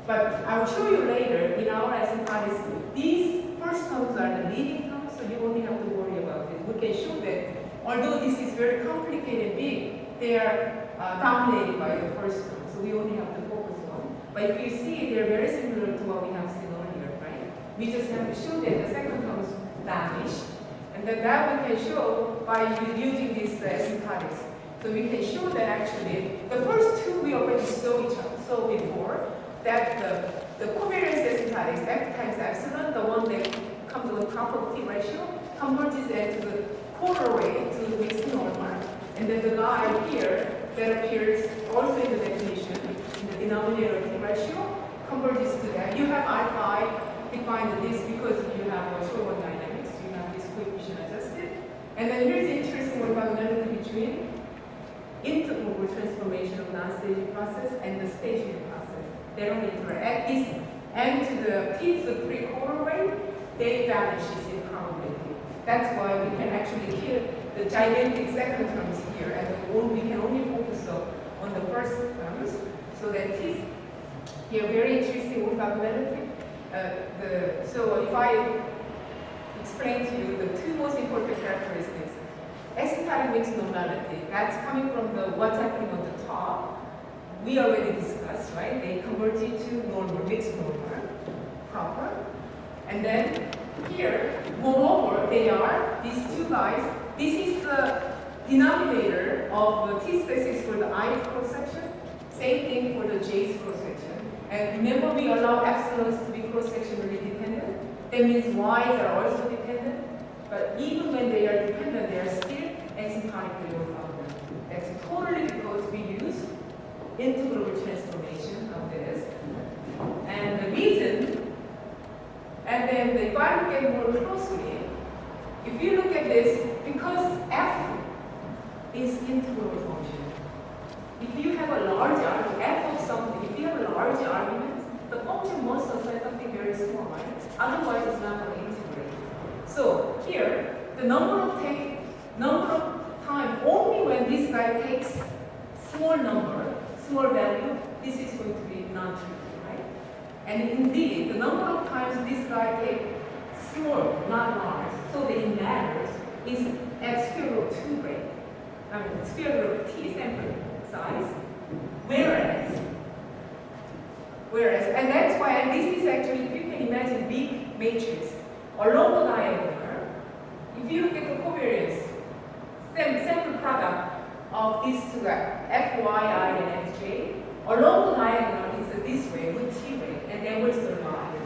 But I will show you later, in our asymptotics, these first terms are the leading terms, so you only have to worry about it. We can show that, although this is very complicated and big, they are dominated by the first term, so we only have to focus on. But if you see, they're very similar to what we have seen earlier, right? We just have to show that the second terms vanish, and then that we can show by using this asymptotics. So we can show that actually, the first two we already saw before, that the covariance asymptotics, F times epsilon, the one that comes on top of T ratio, converges into the correlate to the mixed normal. And then the guy here, that appears also in the definition, in the denominator of T ratio, converges to that. You have alpha defined this because you have a Schroeder dynamics, you have this coefficient adjusted. And then here's the interesting orthogonality between integrable transformation of non-staging process and the staging process. They don't interact. This n to the t to the 3 correlate, they vanish in probability. That's why we can actually kill the gigantic second terms here, and we can only focus on the first terms. So that is here very interesting orthogonality. So if I explain to you the two most important characteristics, asymptotic mixed normality, that's coming from the what's happening on the top. We already discussed, right? They convert it to normal, mixed normal, proper. And then here, moreover, they are, these two guys, this is the denominator of the T statistics for the I cross-section, same thing for the J's cross-section. And remember, we allow epsilons to be cross-sectionally dependent. That means y's are also dependent. But even when they are dependent, they are still asymptotically orthogonal. That's totally because we use integral transformation of this. And the reason, and then if I look at more closely, if you look at this, because f is integral function. If you have a large argument, f of something, if you have a large argument, the function must assign something very small, right? Otherwise, it's not going to integrate. So here, the number of time only when this guy takes small number, small value, this is going to be non-trivial, right? And indeed, the number of times this guy takes small, not large, so that it matters, is at square root 2 rate. I mean, square root of t sample size. Whereas, and that's why, and this is actually, if you can imagine big matrix along the diagonal, if you look at the covariance, sample product of these two, fyi and fj, along the diagonal is this way, with t rate, and they will survive.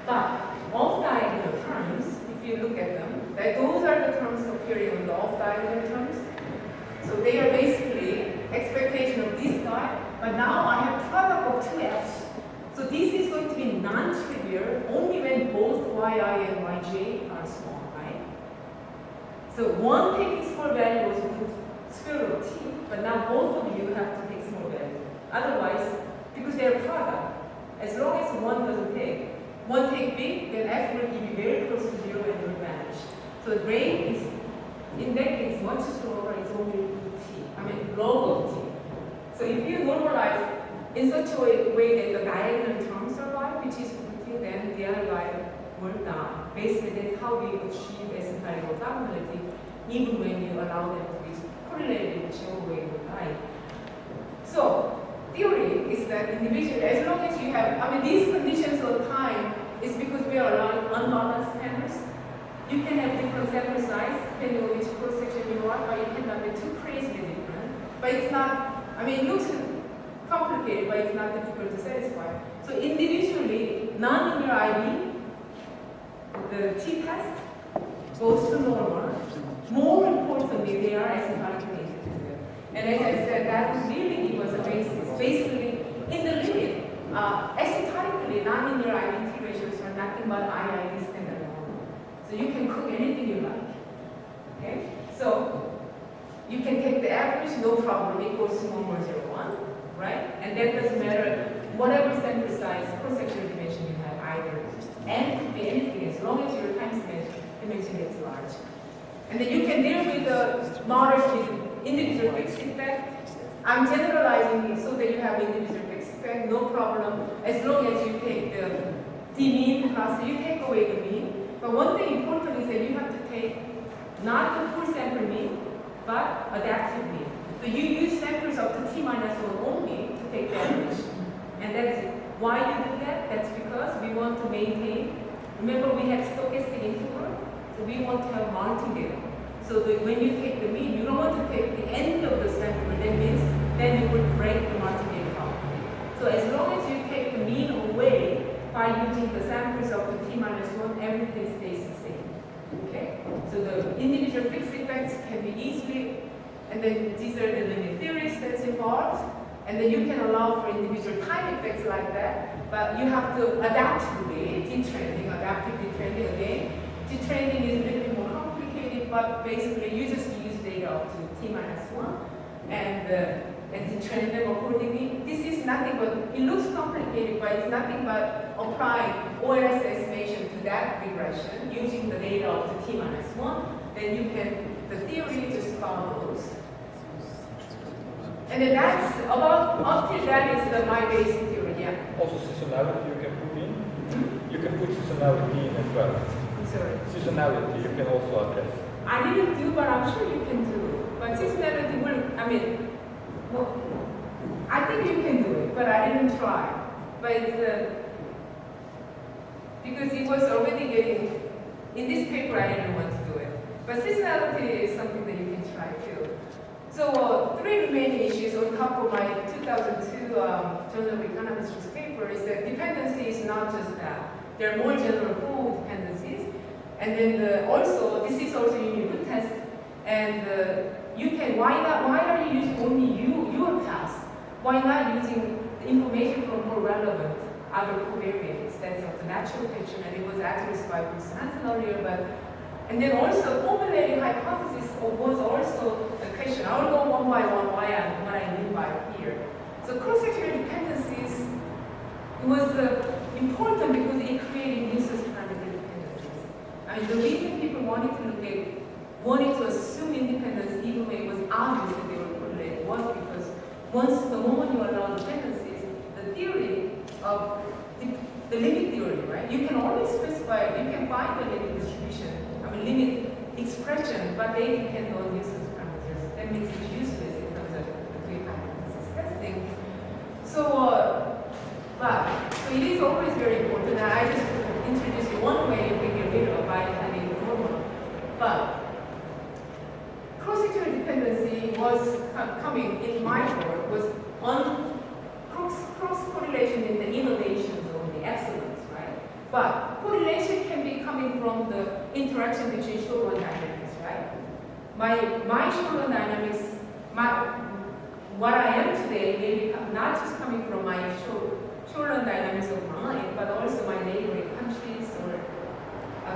But off-diagonal terms, if you look at them, that those are the terms appearing on the off-diagonal terms. So they are basically expectation of this guy, but now I have product of two f's. So this is going to be non-trivial only when both yi and yj are small, right? So one taking small value was with square root of t, but now both of you have to take small value. Otherwise, because they are product, as long as one doesn't take, one take big, then f will be very close to 0 and will vanish. So the rate is, in that case, much slower, it's only t, log of t. So if you normalize in such a way that the diagonal terms survive, which is routine, then the other guy will die. Basically, that's how we achieve asymptotic orthogonality, even when you allow them to be correlated in whichever way you like. So, theory is that individual, as long as you have, these conditions of time is because we are allowing unbalanced panels. You can have different sample size depending on which cross section you are, but you cannot be too crazily different. But it's not, it looks complicated, but it's not difficult to satisfy. So individually, nonlinear IB, the t-test goes to normal. More importantly, they are asymptotically independent. And as I said, that would really give us a basis. Basically, in the limit, asymptotically, nonlinear IB t ratios are nothing but IID standard normal. So you can cook anything you like. Okay? So you can take the average, no problem, equals to 1 or 0, 1, right? And that doesn't matter whatever sample size, cross-sectional dimension you have either. And could be anything as long as your time dimension gets large. And then you can deal with the models with individual fixed effect. I'm generalizing it so that you have individual fixed effect, no problem, as long as you take the d-mean plus, you take away the mean. But one thing important is that you have to take not the full sample mean, but adaptive mean. So you use samples up to t-1 only to take the average. And that's it. Why you do that? That's because we want to maintain, remember we had stochastic integral, so we want to have martingale. So that when you take the mean, you don't want to take the end of the sample, that means then you would break the martingale problem. So as long as you take the mean away by using the samples up to t-1, everything stays the same. Okay? So the individual fixed effects can be easily, and then these are the linear theories that's involved, and then you can allow for individual time effects like that, but you have to adapt to it, detrending, adaptive detrending again. Detrending is a little bit more complicated, but basically you just use data up to t-1 and detrend them accordingly. This is nothing but, it looks complicated, but it's nothing but applying OLS estimation to that regression using the data up to t-1. Then you can, the theory just follows. And then that's about, until that is my basic theory, yeah. Also seasonality you can put in. You can put seasonality in as well. I'm sorry. Seasonality you can also address. I didn't do, but I'm sure you can do. But seasonality will, well, I think you can do it, but I didn't try. But it's, because it was already getting, in this paper I didn't want to do it. But seasonality is something that you can try too. So 3 remaining issues on top of my 2 2002 Journal of Economics paper is that dependency is not just that. There are more general form dependencies. And then also, this is also in your test. And you can, why are you using only your past? Why not using the information from more relevant other covariates? That's the natural question, and it was addressed by Professor Hansen earlier. And then also, formulating hypothesis was also a question. I will go one by one what I mean by here. So cross-sectional dependencies was important because it created new systematic dependencies. I mean, the reason people wanted to assume independence even when it was obvious that they were correlated was because once the moment you allow dependencies, the theory of the limit theory, right? You can always specify, you can find the limit distribution, limit expression, but they depend on useless parameters. That makes it useless in terms of the two hypothesis testing. So, so it is always very important, and I just introduced you one way you can get rid of by having normal. But cross-sectional dependency was coming in my work was on cross-correlation in the innovations or the excellence, right? But correlation can be coming from the interaction between Shortland dynamics, right? My Shortland dynamics, what I am today may become not just coming from my Shortland dynamics of mine, but also my neighboring countries or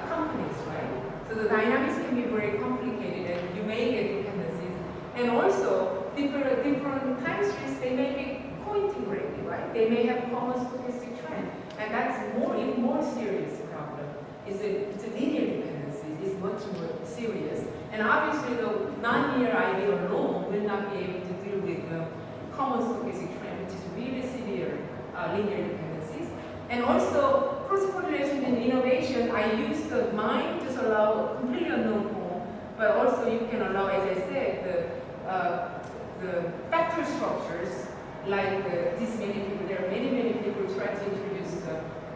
companies, right? So the dynamics can be very complicated, and you may get dependencies. And also, different time series, they may be co-integrated, right? They may have common stochastic trend, and that's even more serious problem. It's a linear dependency. It's much more serious. And obviously, the nonlinear idea alone will not be able to deal with the common stochastic trend, which is really severe linear dependencies. And also, cross-correlation in innovation, I use mine to allow completely unknown form, but also you can allow, as I said, the factor structures, like this many people, there are many people trying to introduce,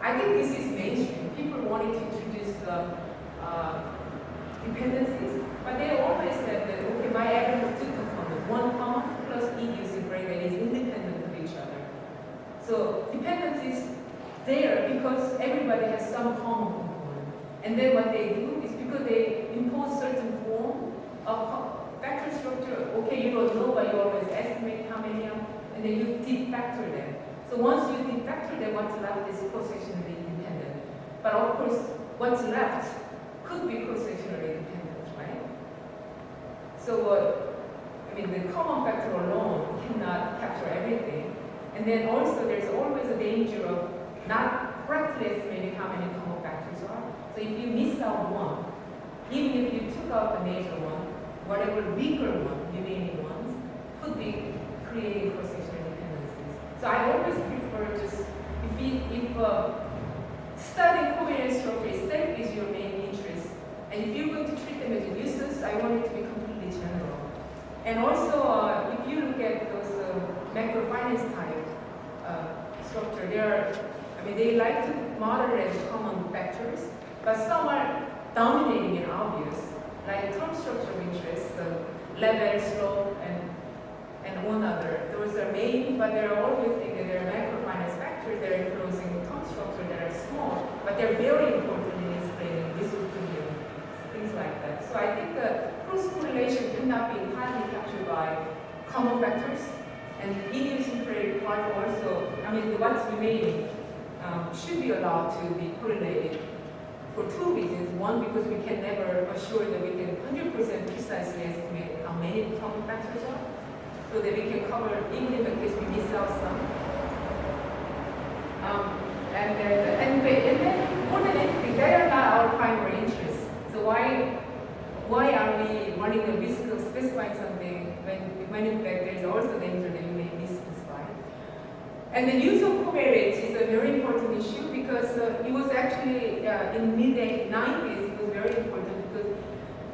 I think this is mainstream. People wanting to introduce dependencies, but they always said that, okay, my average is two components, one common plus E using break that is independent of each other. So dependencies there because everybody has some common component. And then what they do is because they impose certain form of factor structure, okay, you don't know, but you always estimate how many of them, and then you de-factor them. So once you de-factor them, what's left is cross-sectionally independent. But of course, what's left could be cross-sectionally independent, right? So, the common factor alone cannot capture everything. And then also, there's always a danger of not correctly estimating how many common factors are. So if you miss out one, even if you took out the major one, whatever weaker one, remaining ones, could be creating cross-sectional dependencies. So I always prefer just, if studying covariance structure itself is your main interest, and if you're going to treat them as a nuisance, I want it to be completely general. And also, if you look at those macrofinance type structure, they like to model as common factors, but some are dominating and obvious, like term structure of interest, level, slope, and one other. Those are main, but there are always things that there are macrofinance factors that are influencing term structure that are small, but they're very important in explaining distribution, things like that. So I think the cross-correlation cannot be entirely captured by common factors, and idiosyncratic part also, what's remaining should be allowed to be correlated for two reasons. One, because we can never assure that we can 100% precisely estimate how many common factors are, so that we can cover, even in the case we miss out some. And then, more than anything, they are not our primary interests. So why are we running the risk of specifying something when in fact there is also danger that you may misspecify? And the use of covariates is a very important issue because it was actually in mid-90s it was very important because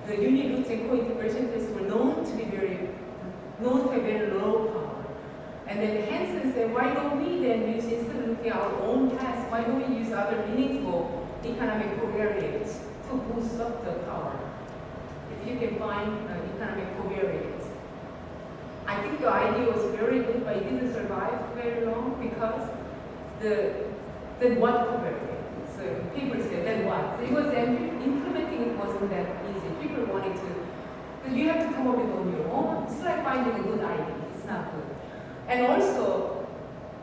the unit roots and co-integration tests were known to have very low power. And then Hansen said, why don't we then use, instead of looking at our own tests, why don't we use other meaningful economic covariates to boost up the power? If you can find economic covariates. I think the idea was very good, but it didn't survive then what covariate? So people say, then what? So it was implementing it wasn't that easy. People wanted to, because you have to come up with it on your own. It's like finding a good idea. It's not good. And also,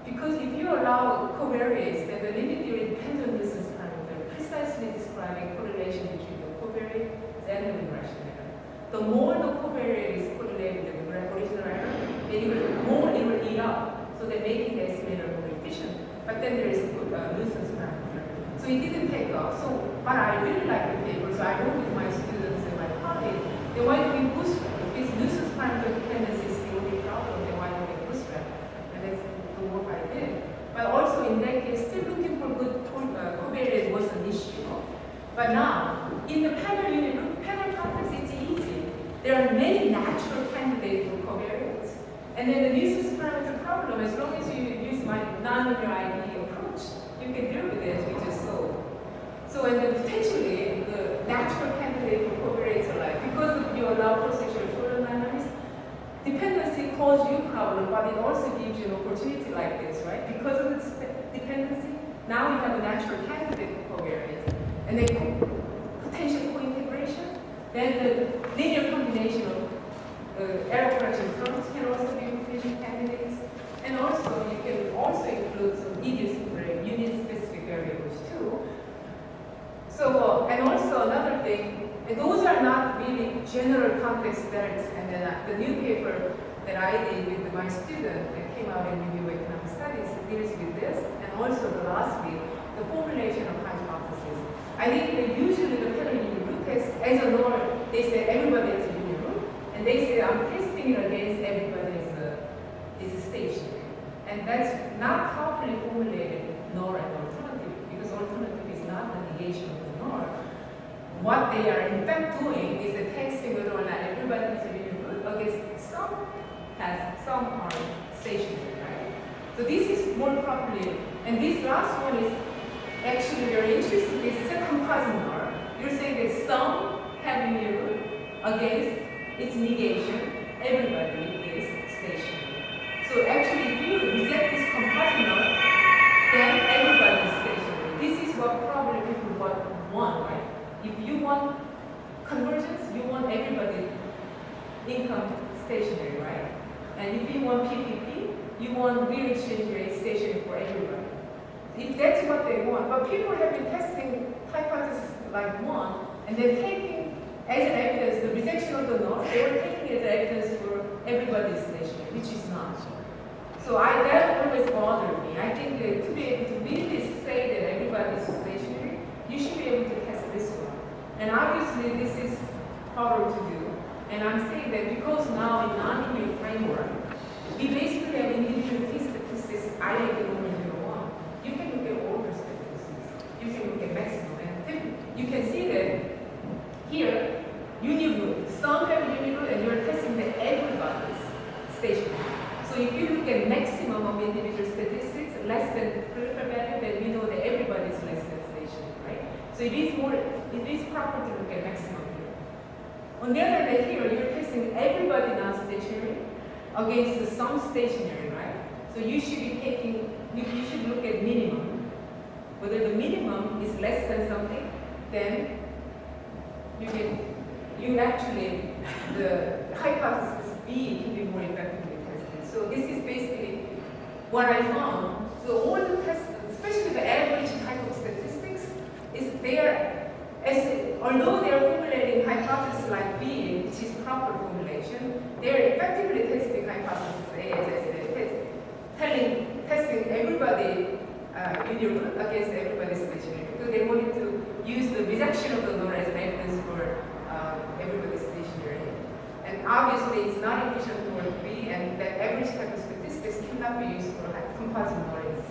because if you allow covariates, then the limit theory dependent distance parameter precisely describing correlation between the covariate and the regression error. The more the covariate is correlated with the original error, then more it will eat up. So they're making the estimator more efficient. But then there is a nuisance parameter. So it didn't take off. So, but I really like the paper, so I wrote with my students and my colleagues, then why do we bootstrap? If this nuisance parameter dependency is the only problem, then why do we bootstrap? And that's the work I did. But also in that case, still looking for good covariates was an issue. But now, in the panel unit, panel context, it's easy. There are many natural candidates for covariates. And then the nuisance parameter problem, as long as you use my nonlinear ID approach, you can deal with it as we just saw. So, and then potentially, the natural candidate for covariates are like, because you allow procedural Jordan dynamics, dependency causes you a problem, but it also gives you an opportunity like this, right? Because of its dependency, now you have a natural candidate for covariates. And then potential co-integration, then the linear combination of error correction terms can also be potential candidates. And also, you can also include some idiosyncratic unit-specific variables too. So, and also another thing, and those are not really general context standards. And then the new paper that I did with my student that came out in Review of Economic Studies deals with this, and also the last week, the formulation of hypotheses. I think that usually the panel unit root test, as a norm, they say everybody has a unit root, and they say I'm testing it against everybody is stationary. And that's not properly formulated nor an alternative, because alternative is not the negation of the norm. What they are in fact doing is the testing whether or not everybody has a unit root against some are stationary, right? So this is more properly, and this last one is actually very interesting because it's a composite norm. You're saying that some have a unit root against its negation, everybody is stationary. So actually, if you reject this composite norm, then everybody is stationary. This is what probably people want, right? If you want convergence, you want everybody income stationary, right? And if you want PPP, you want real exchange rate stationary for everybody. If that's what they want, but people have been testing hypothesis like one, and they're taking as an evidence the rejection of the norm, they were taking it as evidence for everybody's stationary, which is not. So that always bothered me. I think that to be able to really say that everybody is stationary, you should be able to test this one. And obviously this is harder to do. And I'm saying that because now in nonlinear framework, we basically have individual t-statistics, I like it over 0, 1. You can look at all the statistics. You can look at maximum. And you can see that here, unit root. Some have unit root and you're testing that everybody's stationary. So if you look at maximum of individual statistics, less than critical value, then we know that everybody is less than stationary, right? So it is proper to look at maximum here. On the other hand, here you're testing everybody non-stationary against the some stationary, right? So you should be taking, you should look at minimum. Whether the minimum is less than something, then you actually, the hypothesis B can be more effectively tested. So this is basically what I found. So all the tests, especially the average type of statistics, is although they are formulating hypothesis like B, which is proper formulation, they are effectively testing hypothesis A as testing everybody unit root against everybody's stationary, because they wanted to use the rejection of the norm as an evidence for everybody's stationary. And obviously it's not efficient for B, and that average type of statistics cannot be used for composite norm in C.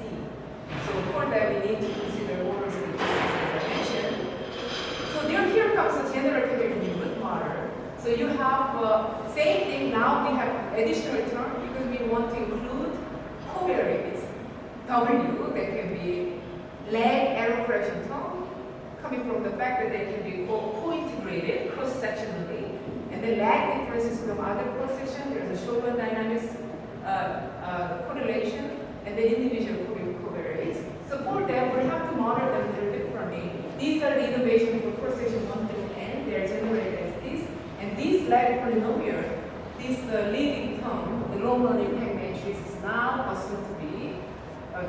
So for that we need to consider all the statistics as I mentioned. So here comes the general unit root model. So you have same thing, now we have additional term because we want to include covariates. W, that can be lag error correction term, coming from the fact that they can be co-integrated cross-sectionally, and the lag differences from other cross-section, there's a Shortland dynamics correlation, and the individual covariates. this lag polynomial, this leading term, the normal impact matrix is now assumed to be,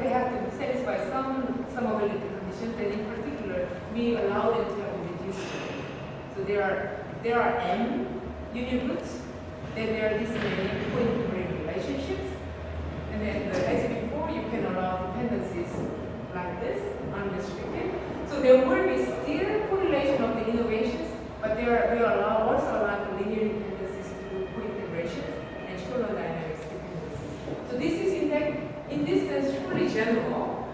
they have to satisfy some ability conditions, and in particular, we allow them to have a reduced state. So there are m unit roots, then there are these many point-to-point relationships, and then as before, you can allow dependencies like this, unrestricted. So there will be still correlation of the innovations, but we also allow the linear dependencies to do point integrations and Scholar dynamics dependencies. So this is in this sense truly general,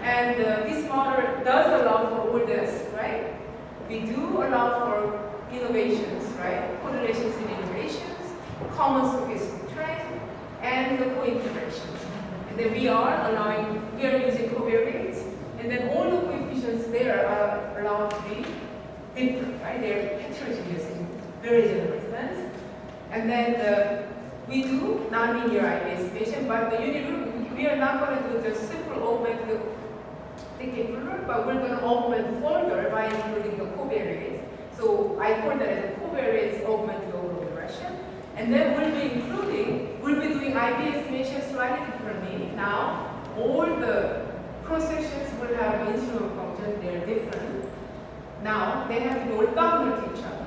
and this model does allow for all this, right? We do allow for innovations, right? Correlations in innovations, common stochastic trend, and the co-integrations. And then we are using covariates, and then all the coefficients there are allowed to be different, right? They're heterogeneous in very general sense. And then we do nonlinear IB estimation, but the unit root, we are not going to do the simple augment the decay further, but we're going to augment further by including the covariates. So I call that as a covariates augmented over regression. And then we'll be doing IB estimation slightly differently. Now, all the cross-sections will have instrument functions, they're different. Now, they have to be orthogonal to each other.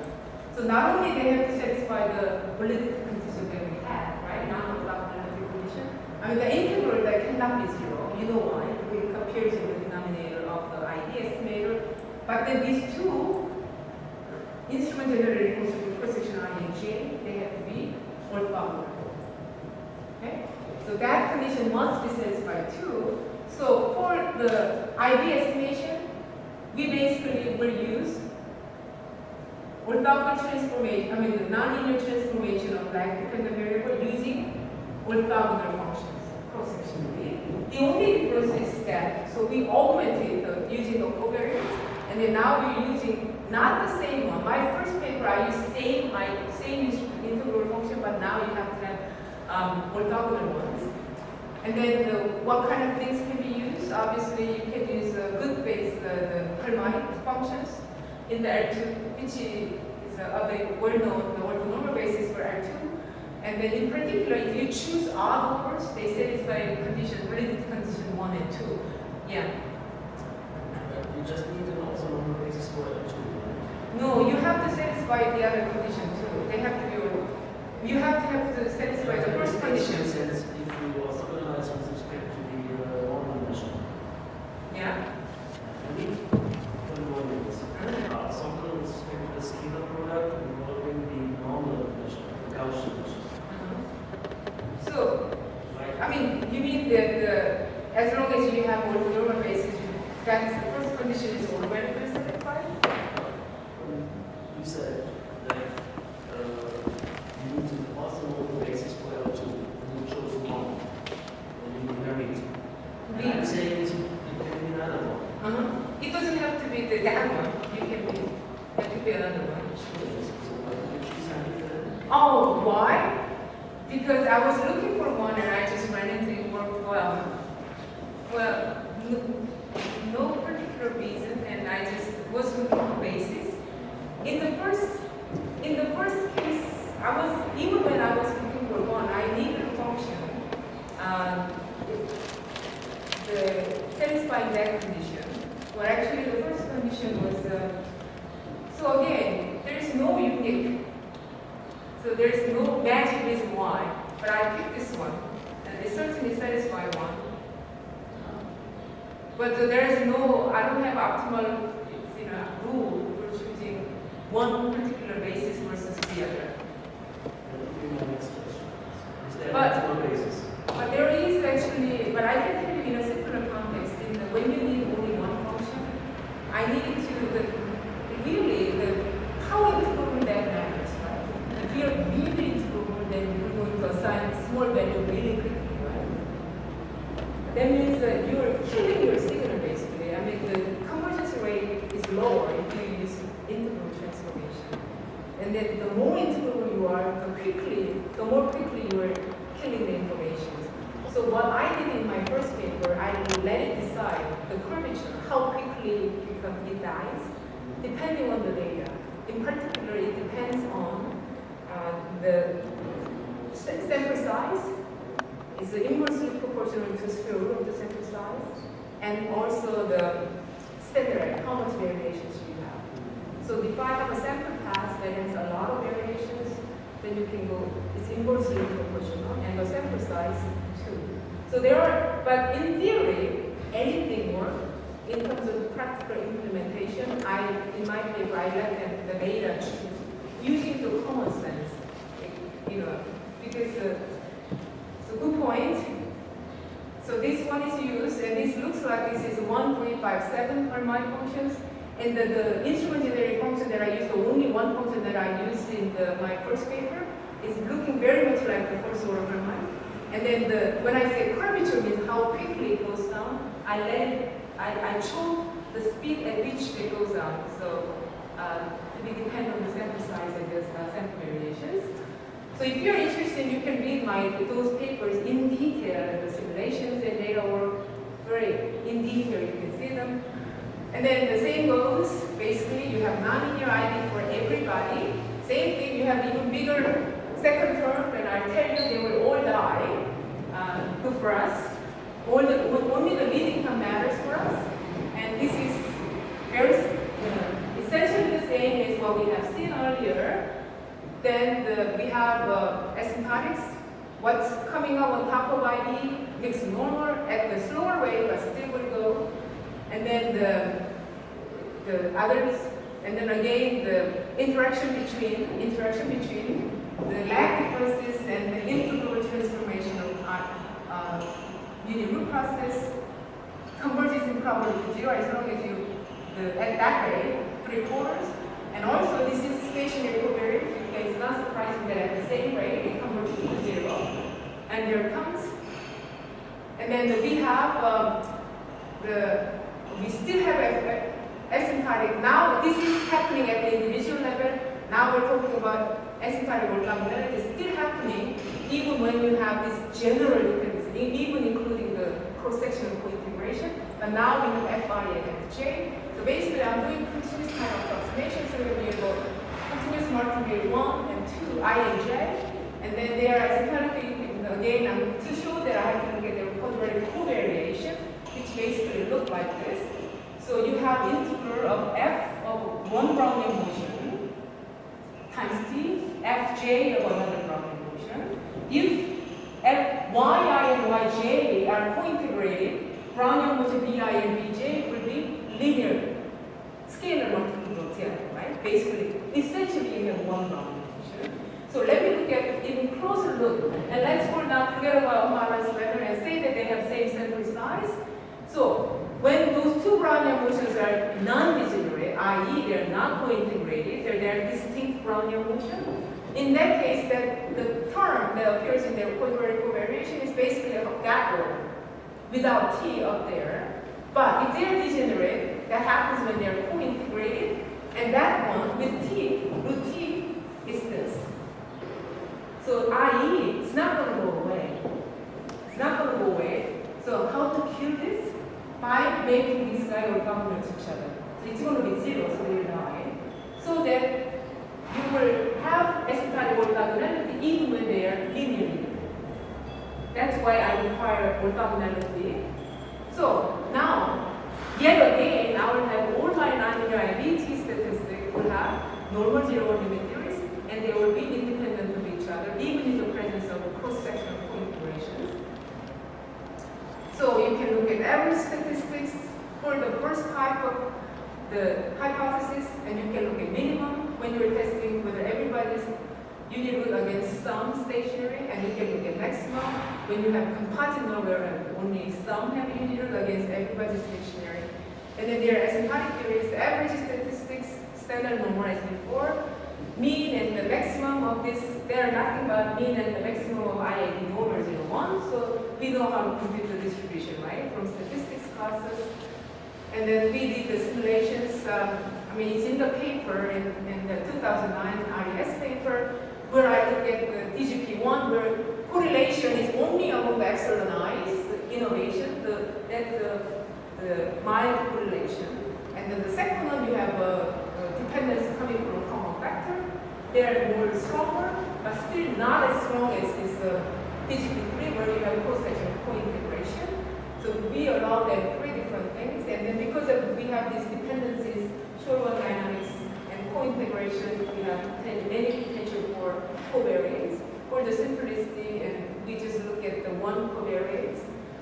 So not only they have to satisfy the validity condition that we have, right? Non-orthogonal condition. I mean, the integral that cannot be zero, you know why? We compare to the denominator of the IB estimator. But then these two instrument generated equals to cross-section I and J, they have to be orthogonal. Okay? So that condition must be satisfied too. So for the IB estimation, we basically will use orthogonal transformation, the nonlinear transformation of lag-dependent variable using orthogonal functions, cross-sectionally. The only difference is that, so we augmented using the covariates, and then now we're using not the same one. My first paper, I used same integral function, but now you have to have orthogonal ones. And then what kind of things can be used? Obviously, you can use good base, the harmonic functions in the L2, which is a very well-known orthonormal basis for L2. And then in particular, if you choose odd numbers, they satisfy condition, validity condition 1 and 2. Yeah. You just need an orthonormal basis for L2. No, you have to satisfy the other condition too. They have to be, you have to satisfy the first condition. Sense if you orthogonize with respect to the normal dimension. Yeah. I mean, polynomials. Orthogonal with respect to the scalar product involving the normal dimension, the Gaussian dimension. So, Right. I mean, you mean that as long as you have orthonormal basis, that's the first condition is already satisfied? You said that you need an orthonormal basis for L2, and you chose 1, and you inherit. And I'm saying it can be another one. It doesn't have to be that one. It could be another one. So why did you choose that? Oh, why? Because I was looking for one and I just ran into it worked well. Well, no particular reason, and I just was looking for basis. In the first case, even when I was looking for one, I needed a function the satisfying that condition. Well, actually, the first condition was so again, there is no unique. So there is no magic reason why, but I picked this one, and it certainly satisfies one. But there is no, I don't have optimal rule for choosing one particular basis versus the other. That would be my next question. Is there But- an orthogonal basis? But there is actually, but I can tell you in a simpler context, when you need only one function, I needed to, how integral that matters, right? If you're really integral, then you're going to assign small value really quickly, right? That means that you're killing your signal basically. I mean, the convergence rate is lower if you use integral transformation. And then the more integral you are, the more quickly you are killing the information. So what I did in my first paper, I let it decide the curvature, how quickly it dies, depending on the data. In particular, it depends on the sample size is inversely proportional to square root of the sample size, and also the standard, how much variations you have. So if I have a sample path that has a lot of variations, then you can go, it's inversely proportional, and the sample size too. So there are, but in theory, anything works. In terms of practical implementation, in my paper, I let the data choose using the common sense, because, so good point. So this one is used, and this looks like this is 1.57 per mile functions, and the instrument generated function that I used, the only one function that I used in my first paper, is looking very much like the first order per mile. And then when I say curvature means how quickly it goes down, I chose the speed at which it goes down. So to be dependent on the sample size and the sample variations. So if you're interested, you can read those papers in detail, the simulations and data work very in detail. You can see them. And then the same goes. Basically, you have nonlinear ID for everybody. Same thing. You have even bigger second term, and I tell you they will all die. Good for us. Only the leading term matters for us. And this is very essentially the same as what we have seen earlier. Then we have asymptotics. What's coming up on top of ID makes normal at the slower rate, but still will go. And then the others, and then again the interaction between the lag differences and the integral transformation of unit root process converges in probability 0 as long as you at that rate 3/4. And also this is stationary covariance. Okay, it's not surprising that at the same rate it converges to 0. And there it comes. And then we have we still have asymptotic. Now this is happening at the individual level. Now we're talking about asymptotic orthogonality. It's still happening even when you have this general dependency, even including the cross-sectional co-integration. But now we have Fi and Fj. So basically I'm doing continuous time approximation, so we'll be able continuous martingale 1 and 2, I and j. And then they are asymptotically, again, I'm to show that I can get a quadratic covariation, which basically look like this. So you have integral of f of one Brownian motion times t, fj of another Brownian motion. If yi and yj are co-integrated, Brownian motion bi and bj will be linear, scalar multiple of ti, right? Basically, essentially you have one Brownian motion. So let me look at even closer look, and let's for now forget about O'Hara's letter and say that they have same sample size. So when those two Brownian motions are non-degenerate, i.e. they're not co-integrated, they're distinct Brownian motion, in that case, the term that appears in their quadratic covariation is basically that one, without t up there. But if they're degenerate, that happens when they're co-integrated, and that one with t, root t, is this. So i.e. it's not going to go away. It's not going to go away. So how to kill this? By making these guys orthogonal to each other. So it's going to be 0, so they will die. So that you will have asymptotic orthogonality even when they are linearly. That's why I require orthogonality. So now, yet again, I will have all my nonlinear IBT statistics will have normal zero limit theories, and they will be independent of each other, even in the presence of cross-sectional co-integrations. So you can look at average statistics for the first type of the hypothesis, and you can look at minimum when you're testing whether everybody's unit root against some stationary, and you can look at maximum when you have composite number and only some have unit root against everybody's stationary. And then there are asymptotic theories, the average statistics, standard normal as before, mean and the maximum of this, they are nothing but mean and the maximum of IID over 0, 1. So we know how to compute the distribution, right, from statistics classes. And then we did the simulations. I mean, it's in the paper, in the 2009 RES paper, where I look at the DGP1, where correlation is only among the epsilon i's, the innovation, that's the mild correlation. And then the second one, you have a dependence coming from a common factor. They are more stronger. but still not as strong as this digitally three, where you have cross-section co-integration. So we allow them three different things, and then because we have these dependencies, short-run dynamics and co-integration, we have many potential for covariates. For the simplicity, and we just look at the one covariates,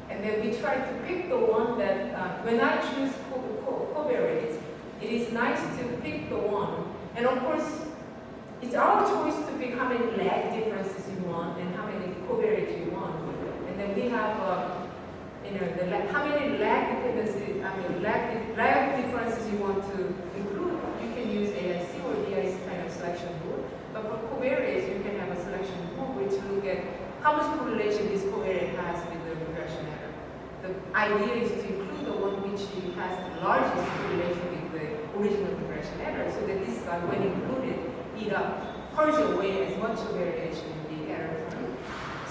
and then we try to pick the one that, when I choose covariates, it is nice to pick the one. And of course, it's our choice to pick how many lag differences you want and how many covariates you want. And then we have, how many lag dependencies, lag differences you want to include. You can use AIC or DIC kind of selection rule. But for covariates, you can have a selection rule which look at how much correlation this covariate has with the regression error. The idea is to include the one which has the largest correlation with the original regression error, so that this guy, when included, purge away as much variation in the error term.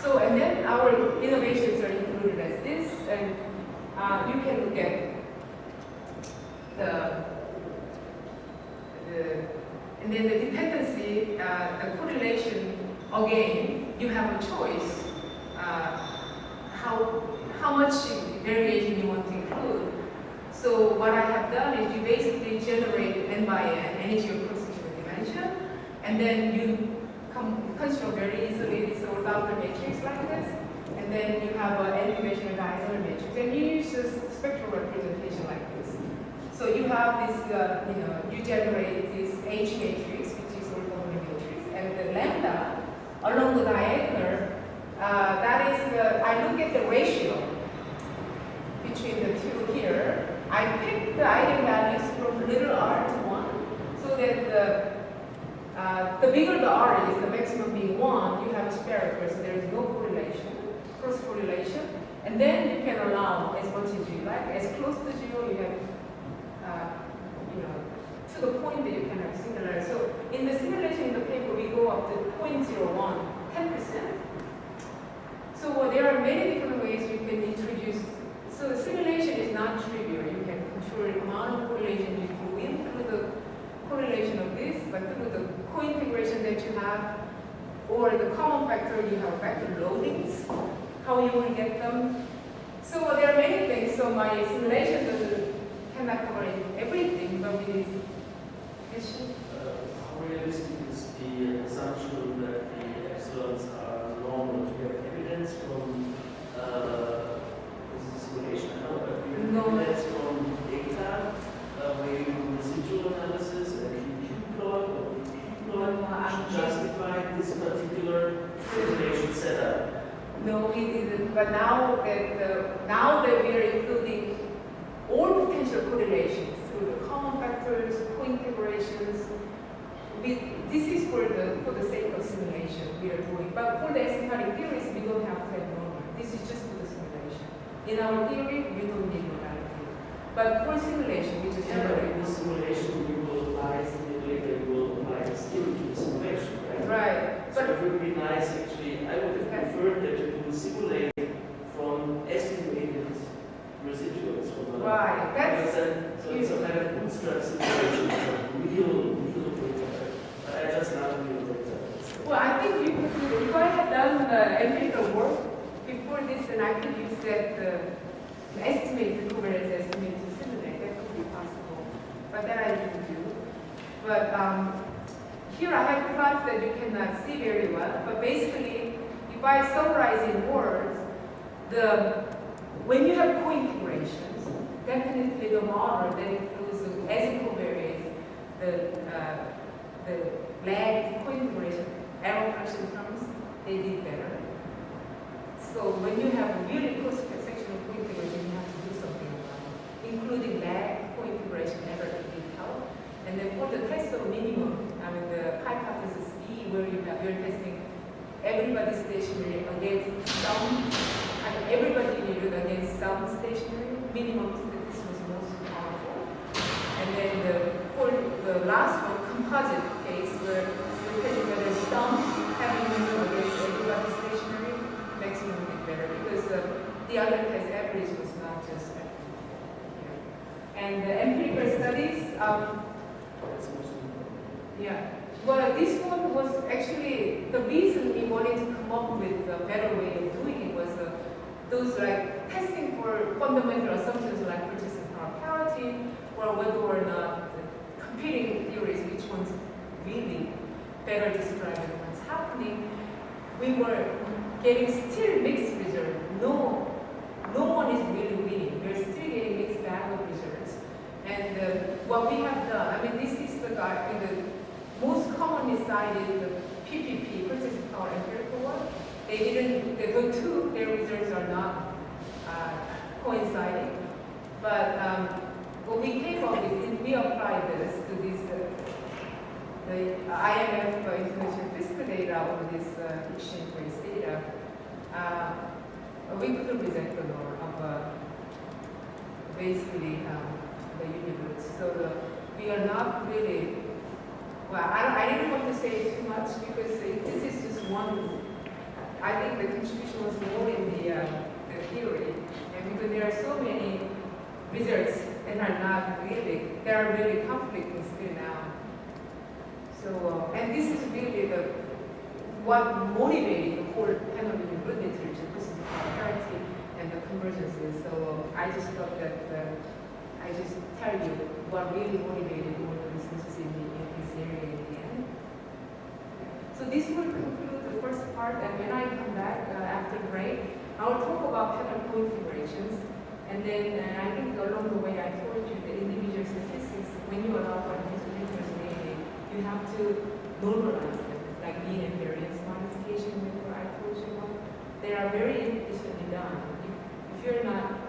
So, and then our innovations are included as this, and you can look at and then the dependency, the correlation, again, you have a choice how much variation you want to include. So what I have done is you basically generate n by n, energy of cross-sectional dimension, and then you construct very easily this orthogonal matrix like this, and then you have an n-dimensional diagonal matrix, and you use this spectral representation like this. So you have this, you generate this H matrix, which is orthogonal matrix, and the lambda along the diagonal, that is, I look at the ratio between the two here. I pick the eigenvalues from little r to 1, so that the bigger the r is, the maximum being 1, you have a spherical, so there is no correlation, cross correlation, and then you can allow as much as you like. As close to 0, you have to the point that you can have singularity. So in the simulation in the paper, we go up to 0.01, 10%. So there are many different ways you can introduce. So the simulation is not trivial. You can control the amount of correlation you throw in through the correlation of this, but through the co-integration that you have, or the common factor, you have vector loadings, how you will get them. So there are many things. So my simulation cannot cover everything, but it is. How realistic is the assumption that the epsilons are normal? Do you have evidence from simulation? But do you have evidence from data where you do residual analysis and Q-plot or P-plot to justify this particular simulation setup? No, we didn't. But now that we are including all potential correlations through the common factors, co-integrations, this is for the sake of simulation we are doing. But for the asymptotic theories, we don't have to have normal. This is just for the simulation. In our theory, we don't need normality. But for simulation, we just generate. In the simulation, you will apply later, you will apply the theory to the simulation, right? Right. So it would be nice, actually. I would have preferred that you would simulate from estimated residuals from the. Right. That's. So it's a kind of bootstrap simulation of real data. But I just love real data. Well, I think you could do, if I had done empirical work before this, then I could use that estimate the covariance estimate to simulate. That could be possible. But that I didn't do. But here I have plots that you cannot see very well. But basically, if I summarize in words, when you have co-integrations, definitely the model that includes as it covariates the lagged co-integration error fraction terms, they did better. So when you have a really cross-sectional co-integration, you have to do something about it, including lag co-integration error that did help. And then for the test of minimum, the hypothesis B, where you're testing everybody stationary against some, everybody needed against some stationary, minimum statistic was most powerful. And then for the last one, composite case, where you're testing whether some having minimum against everybody stationary, maximum did better, because the other test average was not just that. And the empirical studies, yeah. Well, this one was actually the reason we wanted to come up with a better way of doing it was those like testing for fundamental assumptions like purchasing power parity, or whether or not the competing theories, which one's really better describing what's happening. We were getting still mixed results. No one is really winning. We're still getting mixed bag of results. And what we have done, I mean, this is the most commonly cited the PPP, purchasing power empirical one. They didn't, their results are not coinciding. But what we came up with, we applied this to this, the IMF international fiscal data over this exchange-based data. We could present the law of basically the universe. So we are not really, well, I didn't want to say too much because this is just one. I think the contribution was more in the theory, and because there are so many results that are not really, they are really conflicting still now. So, and this is really what motivated the whole panel in good literature, this is the parity and the convergences. So I just thought that I just tell you what really motivated all the researchers in this area in the end. So this will conclude the first part, and when I come back after the break, I will talk about panel configurations. And then I think along the way I told you that individual statistics, when you allow for heterogeneity, you have to normalize them, like mean and variance modification method I told you about. They are very efficiently done. If you're not,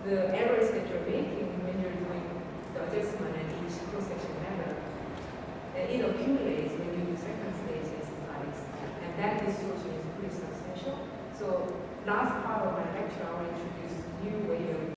the errors that you're making when you're doing the adjustment in each cross-section method, it accumulates when you do second stage exercise, and that distortion is pretty substantial. So last part of my lecture, I will introduce a new way of